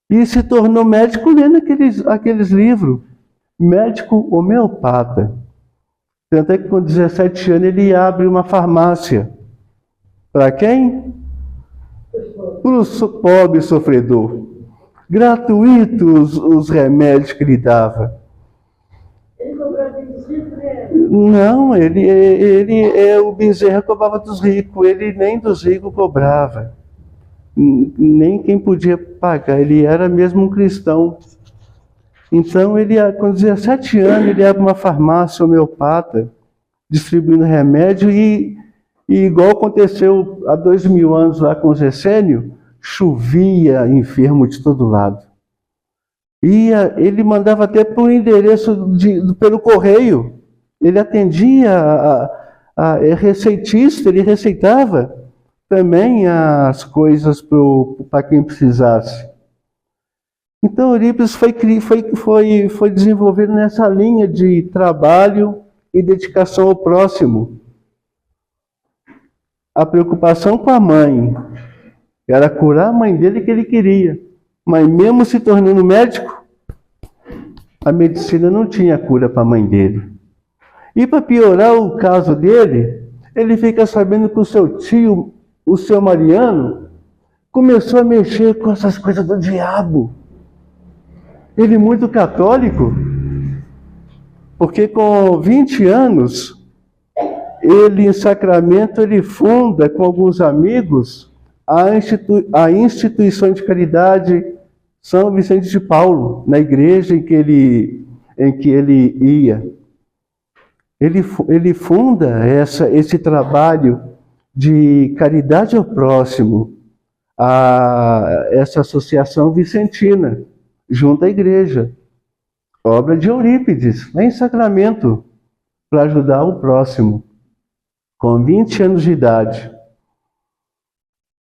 E se tornou médico lendo aqueles livros. Médico homeopata. Tanto é que com 17 anos ele abre uma farmácia. Para quem? Para o pobre sofredor. Gratuitos os remédios que ele dava. Não, o Bezerra cobrava dos ricos, ele nem dos ricos cobrava, nem quem podia pagar, ele era mesmo um cristão. Então, ele, com 17 anos, ele abre uma farmácia homeopata, distribuindo remédio, e igual aconteceu há 2000 anos lá com o Zessênio, chovia enfermo de todo lado. Ele mandava até para o endereço pelo correio. Ele atendia receitista, ele receitava também as coisas para quem precisasse. Então, Eurípides foi desenvolvido nessa linha de trabalho e dedicação ao próximo. A preocupação com a mãe era curar a mãe dele que ele queria. Mas mesmo se tornando médico, a medicina não tinha cura para a mãe dele. E para piorar o caso dele, ele fica sabendo que o seu tio, o seu Mariano, começou a mexer com essas coisas do diabo. Ele muito católico, porque com 20 anos, ele em Sacramento, ele funda com alguns amigos a instituição de caridade São Vicente de Paulo, na igreja em que ele ia. Ele funda esse trabalho de caridade ao próximo, essa associação vicentina, junto à igreja. Obra de Eurípides, lá em Sacramento, para ajudar o próximo, com 20 anos de idade.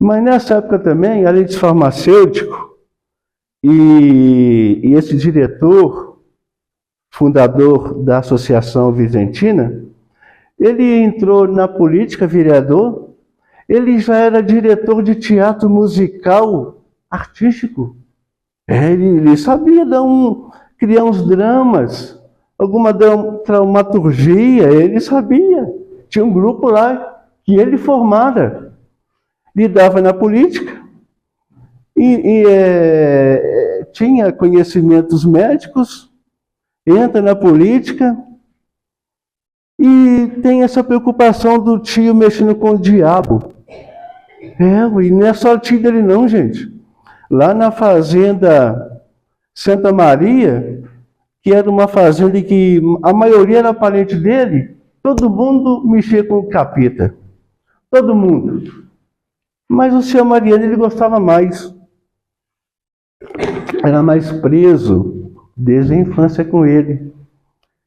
Mas nessa época também, além de farmacêutico, e esse diretor, fundador da Associação Vicentina, ele entrou na política, vereador, ele já era diretor de teatro musical artístico. Ele sabia criar uns dramas, alguma dramaturgia, ele sabia. Tinha um grupo lá que ele formara. Lidava na política tinha conhecimentos médicos, entra na política e tem essa preocupação do tio mexendo com o diabo. E não é só o tio dele não, gente. Lá na fazenda Santa Maria, que era uma fazenda que a maioria era parente dele, todo mundo mexia com o capeta. Todo mundo. Mas o seu Mariano, ele gostava mais. Era mais preso desde a infância com ele.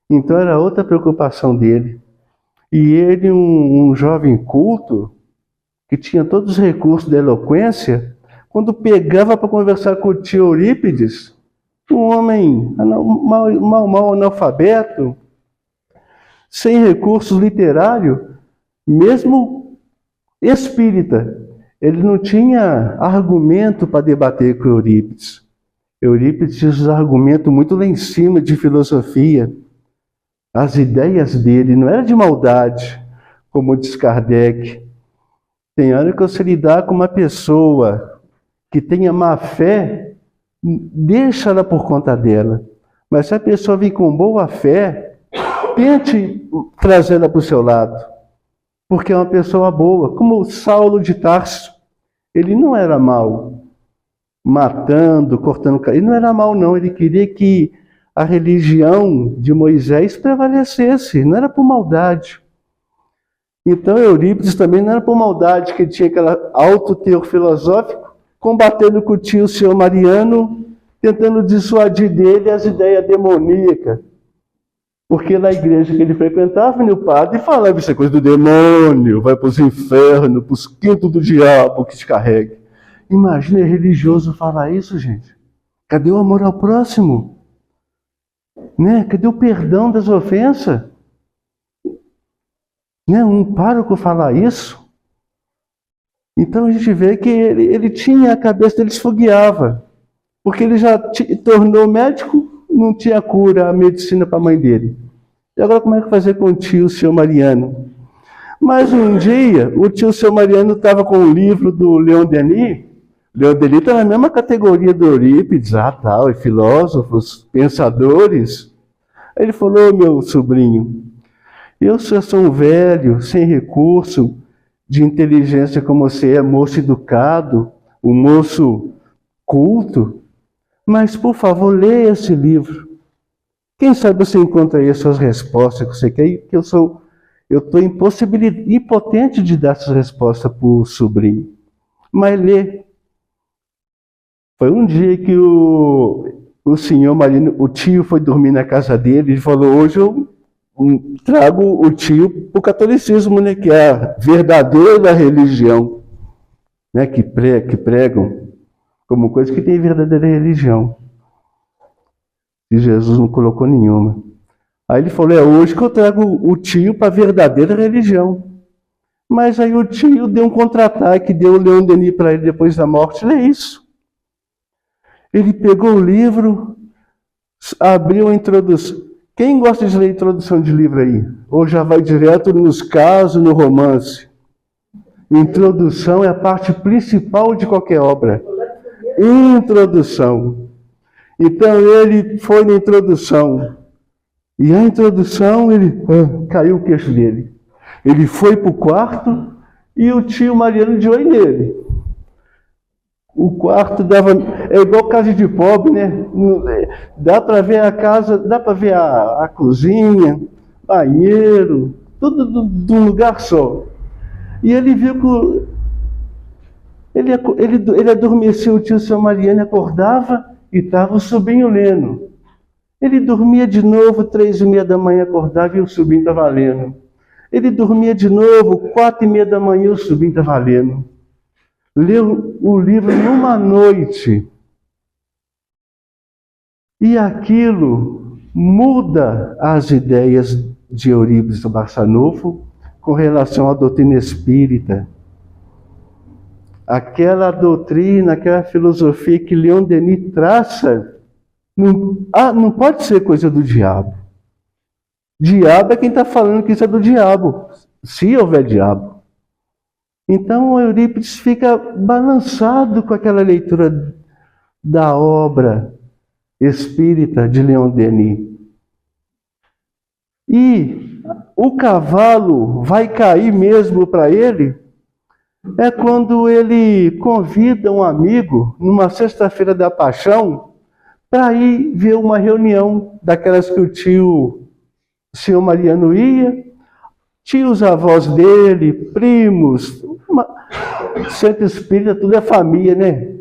Então era outra preocupação dele. E ele, um jovem culto, que tinha todos os recursos da eloquência, quando pegava para conversar com o tio Eurípides, um homem mal analfabeto, sem recursos literários, mesmo espírita, ele não tinha argumento para debater com Eurípides. Eurípides tinha os argumentos muito lá em cima de filosofia. as ideias dele não eram de maldade, como diz Kardec. Tem hora que você lidar com uma pessoa que tenha má fé, deixa ela por conta dela. Mas se a pessoa vir com boa fé, tente trazê-la para o seu lado. Porque é uma pessoa boa. Como Saulo de Tarso. Ele não era mau. Matando, cortando... Ele não era mau, não. Ele queria que a religião de Moisés prevalecesse. Não era por maldade. Então Eurípides também não era por maldade, que ele tinha aquele alto teor filosófico, combatendo com o tio senhor Mariano, tentando dissuadir dele as ideias demoníacas. Porque na igreja que ele frequentava, vinha o padre e falava: isso é coisa do demônio, vai para os infernos, para os quintos do diabo que te carregue. Imagina religioso falar isso, gente. Cadê o amor ao próximo? Né? Cadê o perdão das ofensas? Né? Um pároco falar isso? Então a gente vê que ele tinha, a cabeça dele esfogueava. Porque ele já tornou médico, não tinha cura, a medicina para a mãe dele. E agora como é que fazer com o tio, o senhor Mariano? Mas um dia, o tio, o senhor Mariano, estava com um livro do Leon Denis. Leon Denis está na mesma categoria do Eurípides, tal, e filósofos, pensadores. Aí ele falou: meu sobrinho, eu sou um velho, sem recurso de inteligência como você é, moço educado, um moço culto, mas, por favor, leia esse livro. Quem sabe você encontra aí as suas respostas que você quer, que eu estou impotente de dar essas respostas para o sobrinho. Mas lê. Foi um dia que o senhor Marino, o tio, foi dormir na casa dele e falou: hoje eu trago o tio para o catolicismo, né, que é a verdadeira religião, né, que pregam como coisa que tem verdadeira religião. E Jesus não colocou nenhuma. Aí ele falou: é hoje que eu trago o tio para a verdadeira religião. Mas aí o tio deu um contra-ataque, deu o Leon Denis para ele depois da morte. Lê isso. Ele pegou o livro, abriu a introdução. Quem gosta de ler introdução de livro aí? Ou já vai direto nos casos, no romance? Introdução é a parte principal de qualquer obra. Introdução. Então ele foi na introdução. E a introdução, caiu o queixo dele. Ele foi para o quarto e o tio Mariano de olho nele. O quarto dava... É igual casa de pobre, né? Dá para ver a casa, dá para ver a cozinha, banheiro, tudo de um lugar só. E ele viu que ele adormeceu, o tio seu Mariano acordava e estava o sobrinho lendo. Ele dormia de novo, 3h30 da manhã acordava e o sobrinho estava lendo. Ele dormia de novo, 4h30 da manhã, o sobrinho estava lendo. Leu o livro numa noite. E aquilo muda as ideias de Eurípides do Barçanufo com relação à doutrina espírita. Aquela doutrina, aquela filosofia que Leon Denis traça, não pode ser coisa do diabo. Diabo é quem está falando que isso é do diabo, se houver diabo. Então o Eurípides fica balançado com aquela leitura da obra espírita de Leon Denis. E o cavalo vai cair mesmo para ele é quando ele convida um amigo, numa sexta-feira da Paixão, para ir ver uma reunião daquelas que o senhor Mariano ia, tios avós dele, primos, centro espírita, tudo é família, né?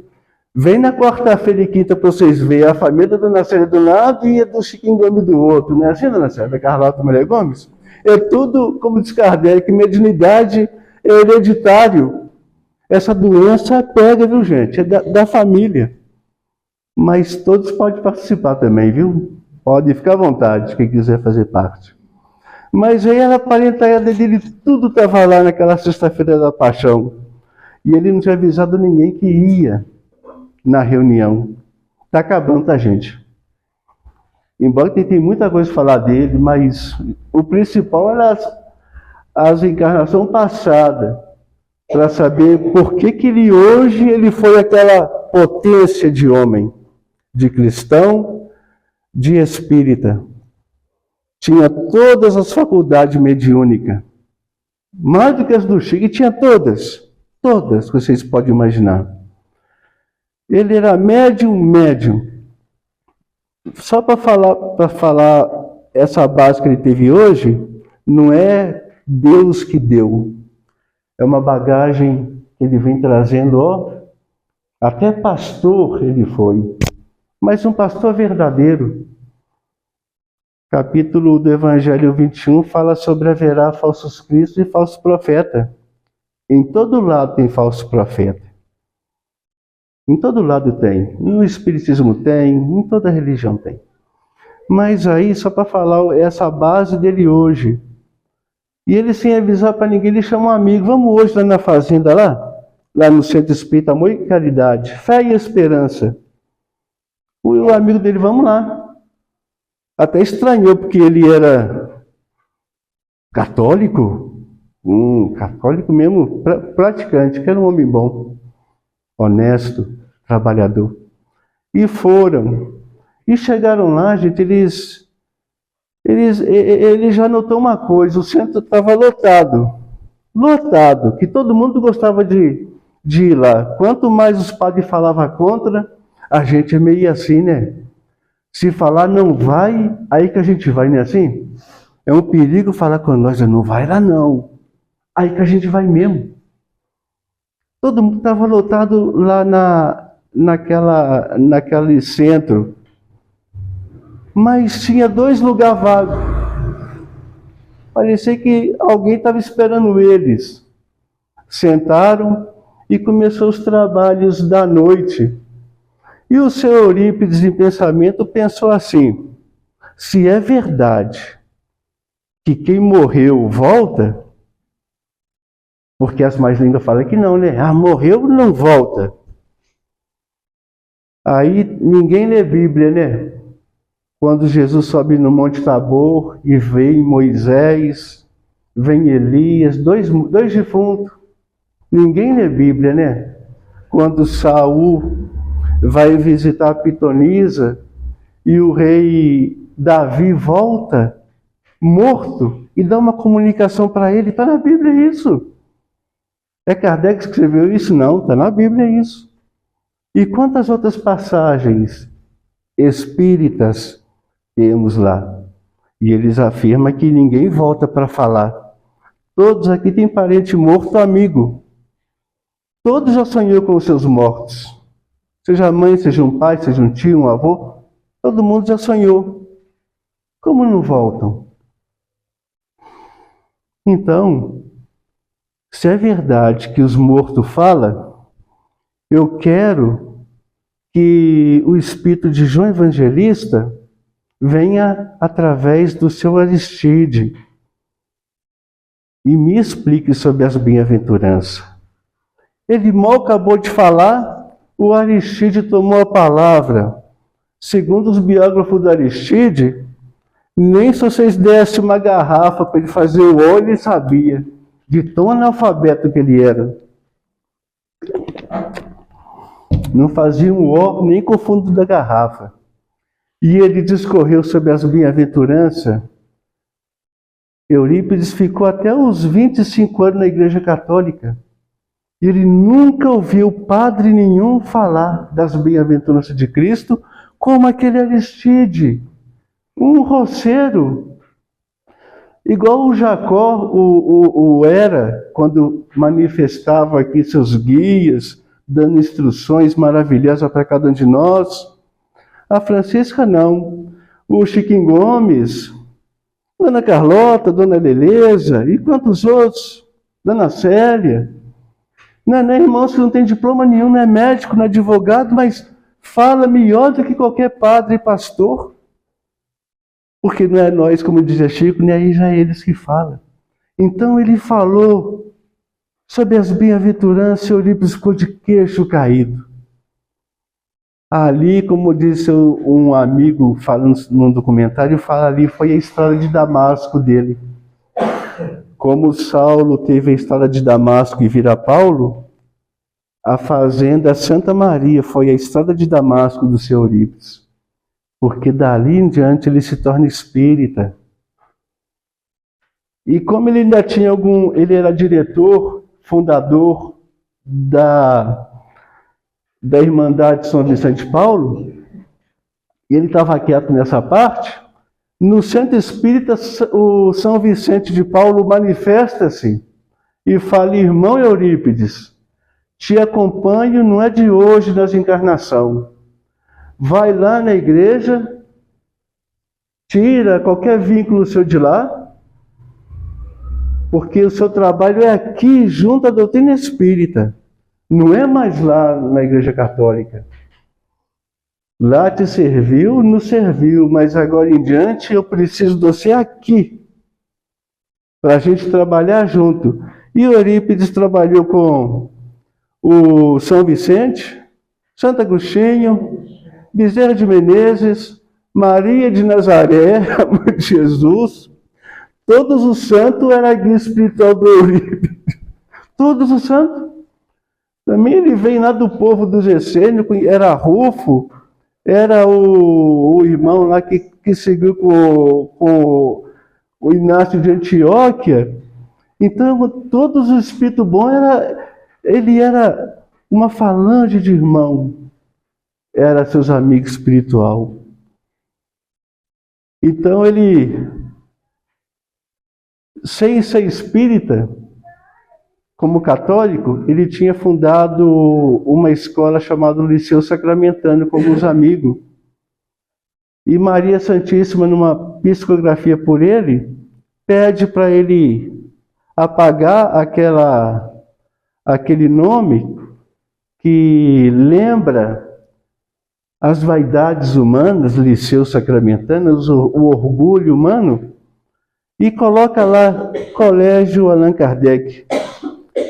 Vem na quarta-feira e quinta para vocês verem a família da Dona Célia do lado e a do Chiquinho Gomes do outro, né? Assim, Dona Célia, da Carlota Maria Gomes? É tudo, como diz Kardec, mediunidade é hereditário. Essa doença pega, viu, gente? É da família. Mas todos podem participar também, viu? Pode ficar à vontade, quem quiser fazer parte. Mas aí a parentalhada dele, tudo estava lá naquela sexta-feira da Paixão. E ele não tinha avisado ninguém que ia na reunião. Está acabando, tá, gente? embora tem muita coisa para falar dele, mas o principal era as encarnações passadas, para saber por que ele hoje ele foi aquela potência de homem, de cristão, de espírita. Tinha todas as faculdades mediúnicas, mais do que as do Chico, e tinha todas que vocês podem imaginar. Ele era médium. Só para falar essa base que ele teve hoje, não é Deus que deu. É uma bagagem que ele vem trazendo, ó. Até pastor ele foi. Mas um pastor verdadeiro. Capítulo do Evangelho 21 fala sobre haverá falsos cristos e falsos profetas. Em todo lado tem falso profeta. Em todo lado tem. No Espiritismo tem, em toda religião tem. Mas aí, só para falar essa base dele hoje. E ele, sem avisar para ninguém, ele chama um amigo. Vamos hoje lá na fazenda, lá no Centro Espírita Amor e Caridade. Fé e Esperança. O amigo dele, vamos lá. Até estranhou, porque ele era católico. Católico mesmo, praticante, que era um homem bom, honesto, trabalhador. E foram. E chegaram lá, gente, ele já notou uma coisa, o centro estava lotado, que todo mundo gostava de ir lá. Quanto mais os padres falavam contra, a gente é meio assim, né? Se falar não vai, aí que a gente vai, não é assim? É um perigo falar com nós, não vai lá não. Aí que a gente vai mesmo. Todo mundo estava lotado lá naquele centro. Mas tinha 2 lugares vagos. Parecia que alguém estava esperando eles. Sentaram e começou os trabalhos da noite. E o seu Eurípides, em pensamento, pensou assim: se é verdade que quem morreu volta, porque as mais línguas falam que não, né? Morreu, não volta. Aí ninguém lê Bíblia, né? Quando Jesus sobe no Monte Tabor e vem Moisés, vem Elias, dois defuntos. Ninguém lê Bíblia, né? Quando Saul vai visitar Pitonisa e o rei Davi volta morto e dá uma comunicação para ele. Está na Bíblia isso. É Kardec que escreveu isso? Não, está na Bíblia isso. E quantas outras passagens espíritas temos lá? E eles afirmam que ninguém volta para falar. Todos aqui têm parente morto ou amigo. Todos já sonhou com os seus mortos. Seja mãe, seja um pai, seja um tio, um avô. Todo mundo já sonhou. Como não voltam? Então, se é verdade que os mortos falam, eu quero que o espírito de João Evangelista venha através do seu Aristide e me explique sobre as bem-aventuranças. Ele mal acabou de falar, o Aristide tomou a palavra. Segundo os biógrafos do Aristide, nem se vocês dessem uma garrafa para ele fazer o olho, ele sabia, de tão analfabeto que ele era. Não fazia um ó nem com o fundo da garrafa. E ele discorreu sobre as bem-aventuranças. Eurípides ficou até os 25 anos na Igreja Católica. E ele nunca ouviu padre nenhum falar das bem-aventuranças de Cristo como aquele Aristide, um roceiro. Igual o Jacó era, quando manifestava aqui seus guias, dando instruções maravilhosas para cada um de nós. A Francisca não. O Chiquinho Gomes, Dona Carlota, Dona Leleza e quantos outros? Dona Célia. Não é irmãos que não tem diploma nenhum, não é médico, não é advogado, mas fala melhor do que qualquer padre e pastor. Porque não é nós, como dizia Chico, nem aí já é eles que falam. Então ele falou sobre as bem-aventuranças, Eurípides ficou de queixo caído. Ali, como disse um amigo falando num documentário, fala ali, foi a história de Damasco dele. Como Saulo teve a história de Damasco e vira Paulo, a fazenda Santa Maria foi a estrada de Damasco do seu Eurípides. Porque dali em diante ele se torna espírita. E como ele ainda tinha ele era diretor, fundador da Irmandade São Vicente de Paulo, e ele estava quieto nessa parte, no Centro Espírita, o São Vicente de Paulo manifesta-se e fala: irmão Eurípides, te acompanho, não é de hoje nas encarnação. Vai lá na igreja, tira qualquer vínculo seu de lá, porque o seu trabalho é aqui, junto à doutrina espírita. Não é mais lá na Igreja Católica. Lá te serviu, nos serviu, mas agora em diante eu preciso de você aqui, para a gente trabalhar junto. E Eurípides trabalhou com o São Vicente, Santo Agostinho, Bezerra de Menezes, Maria de Nazaré, a mãe de Jesus. Todos os santos eram a guia espiritual do Eurípides. Todos os santos. Também ele veio lá do povo dos essênios, era Rufo, era o irmão lá que seguiu com o Inácio de Antioquia. Então, todos os espíritos bons, ele era uma falange de irmão, era seus amigos espiritual. Então, ele, sem ser espírita, como católico, ele tinha fundado uma escola chamada Liceu Sacramentano com alguns amigos. E Maria Santíssima, numa psicografia por ele, pede para ele apagar aquele nome que lembra as vaidades humanas, Liceu Sacramentano, o orgulho humano, e coloca lá Colégio Allan Kardec.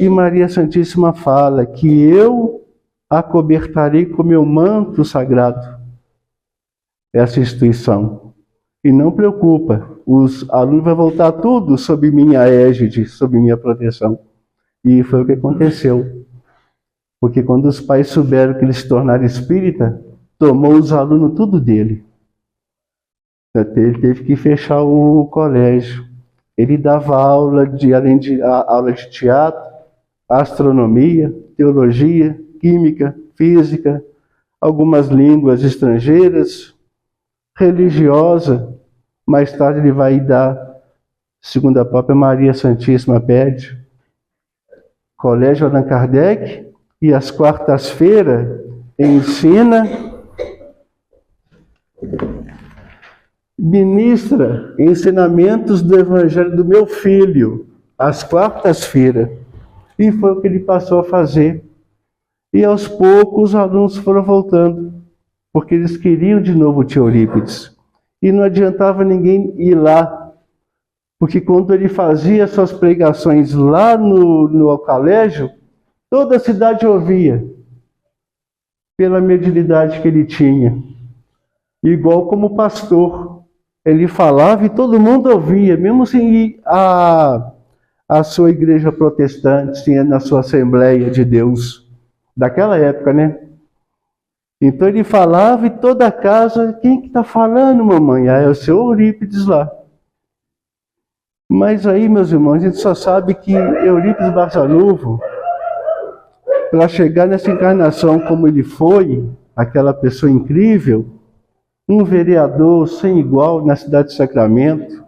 E Maria Santíssima fala que eu acobertarei com meu manto sagrado essa instituição. E não preocupa, os alunos vão voltar tudo sob minha égide, sob minha proteção. E foi o que aconteceu. Porque quando os pais souberam que ele se tornara espírita, tomou os alunos tudo dele. Ele teve que fechar o colégio. Ele dava aula além de aula de teatro, astronomia, teologia, química, física, algumas línguas estrangeiras, religiosa. Mais tarde ele vai dar, segundo a própria Maria Santíssima pede, Colégio Allan Kardec, e às quartas-feiras ensina, ministra ensinamentos do Evangelho do meu filho, às quartas-feiras. E foi o que ele passou a fazer. E aos poucos os alunos foram voltando, porque eles queriam de novo o tio Eurípides. E não adiantava ninguém ir lá, porque quando ele fazia suas pregações lá no colégio, toda a cidade ouvia, pela mediunidade que ele tinha. Igual como pastor, ele falava e todo mundo ouvia, mesmo sem ir a sua igreja protestante, tinha na sua Assembleia de Deus, daquela época, né? Então ele falava e toda a casa, quem que está falando, mamãe? Ah, é o seu Eurípides lá. Mas aí, meus irmãos, a gente só sabe que Eurípides Barçanufo, para chegar nessa encarnação como ele foi, aquela pessoa incrível, um vereador sem igual na cidade de Sacramento,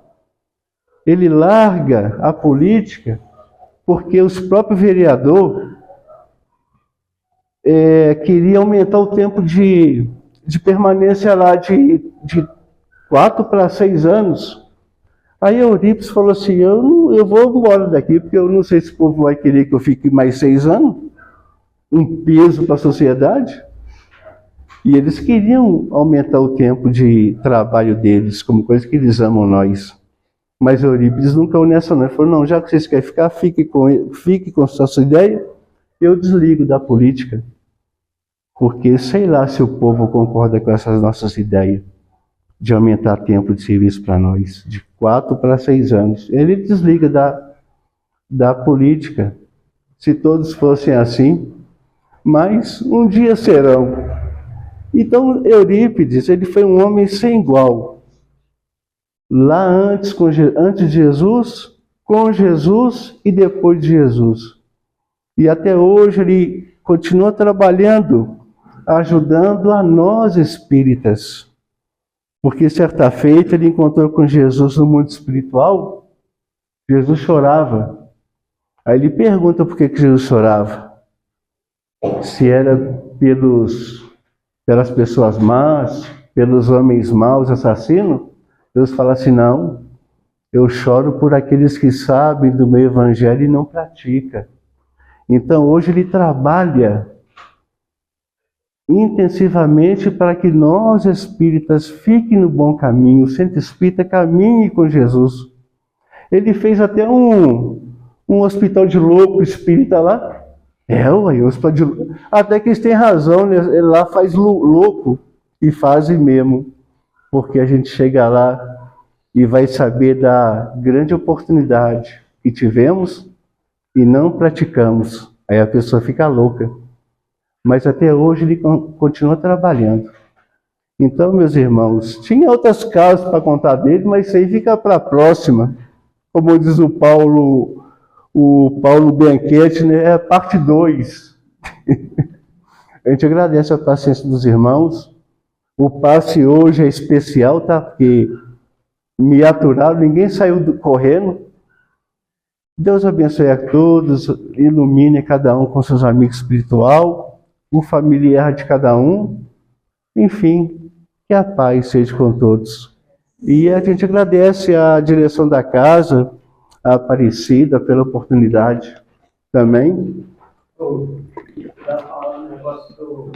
ele larga a política porque os próprios vereadores queriam aumentar o tempo de permanência lá de 4 para 6 anos. Aí Eurípides falou assim, eu vou embora daqui, porque eu não sei se o povo vai querer que eu fique mais 6 anos, um peso para a sociedade. E eles queriam aumentar o tempo de trabalho deles, como coisa que eles amam nós. Mas Eurípides nunca caiu nessa não. Ele falou, não, já que vocês querem ficar, fique com a sua ideia, eu desligo da política. Porque sei lá se o povo concorda com essas nossas ideias de aumentar tempo de serviço para nós, de 4 para 6 anos. Ele desliga da política, se todos fossem assim, mas um dia serão. Então, Eurípides, ele foi um homem sem igual. Lá antes de Jesus, com Jesus e depois de Jesus. E até hoje ele continua trabalhando, ajudando a nós espíritas. Porque certa feita ele encontrou com Jesus no mundo espiritual, Jesus chorava. Aí ele pergunta por que Jesus chorava. Se era pelas pessoas más, pelos homens maus, assassinos. Deus fala assim, não, eu choro por aqueles que sabem do meu evangelho e não praticam. Então hoje ele trabalha intensivamente para que nós espíritas fiquem no bom caminho, o centro espírita caminhe com Jesus. Ele fez até um hospital de louco espírita lá. Um hospital de louco. Até que eles têm razão, né? Ele lá faz louco e fazem mesmo. Porque a gente chega lá e vai saber da grande oportunidade que tivemos e não praticamos. Aí a pessoa fica louca. Mas até hoje ele continua trabalhando. Então, meus irmãos, tinha outras causas para contar dele, mas isso aí fica para a próxima. Como diz o Paulo Bianchetti, né? É a parte 2. A gente agradece a paciência dos irmãos. O passe hoje é especial, tá? Porque me aturaram, ninguém saiu correndo. Deus abençoe a todos, ilumine cada um com seus amigos espirituais, o familiar de cada um. Enfim, que a paz seja com todos. E a gente agradece a direção da casa, a Aparecida, pela oportunidade também. Está falando um negócio do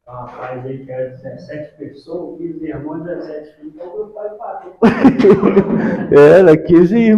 rapaz aí que era 17 pessoas, 15 irmãos, 17 filhos, então meu pai pagou. Era 15 irmãos.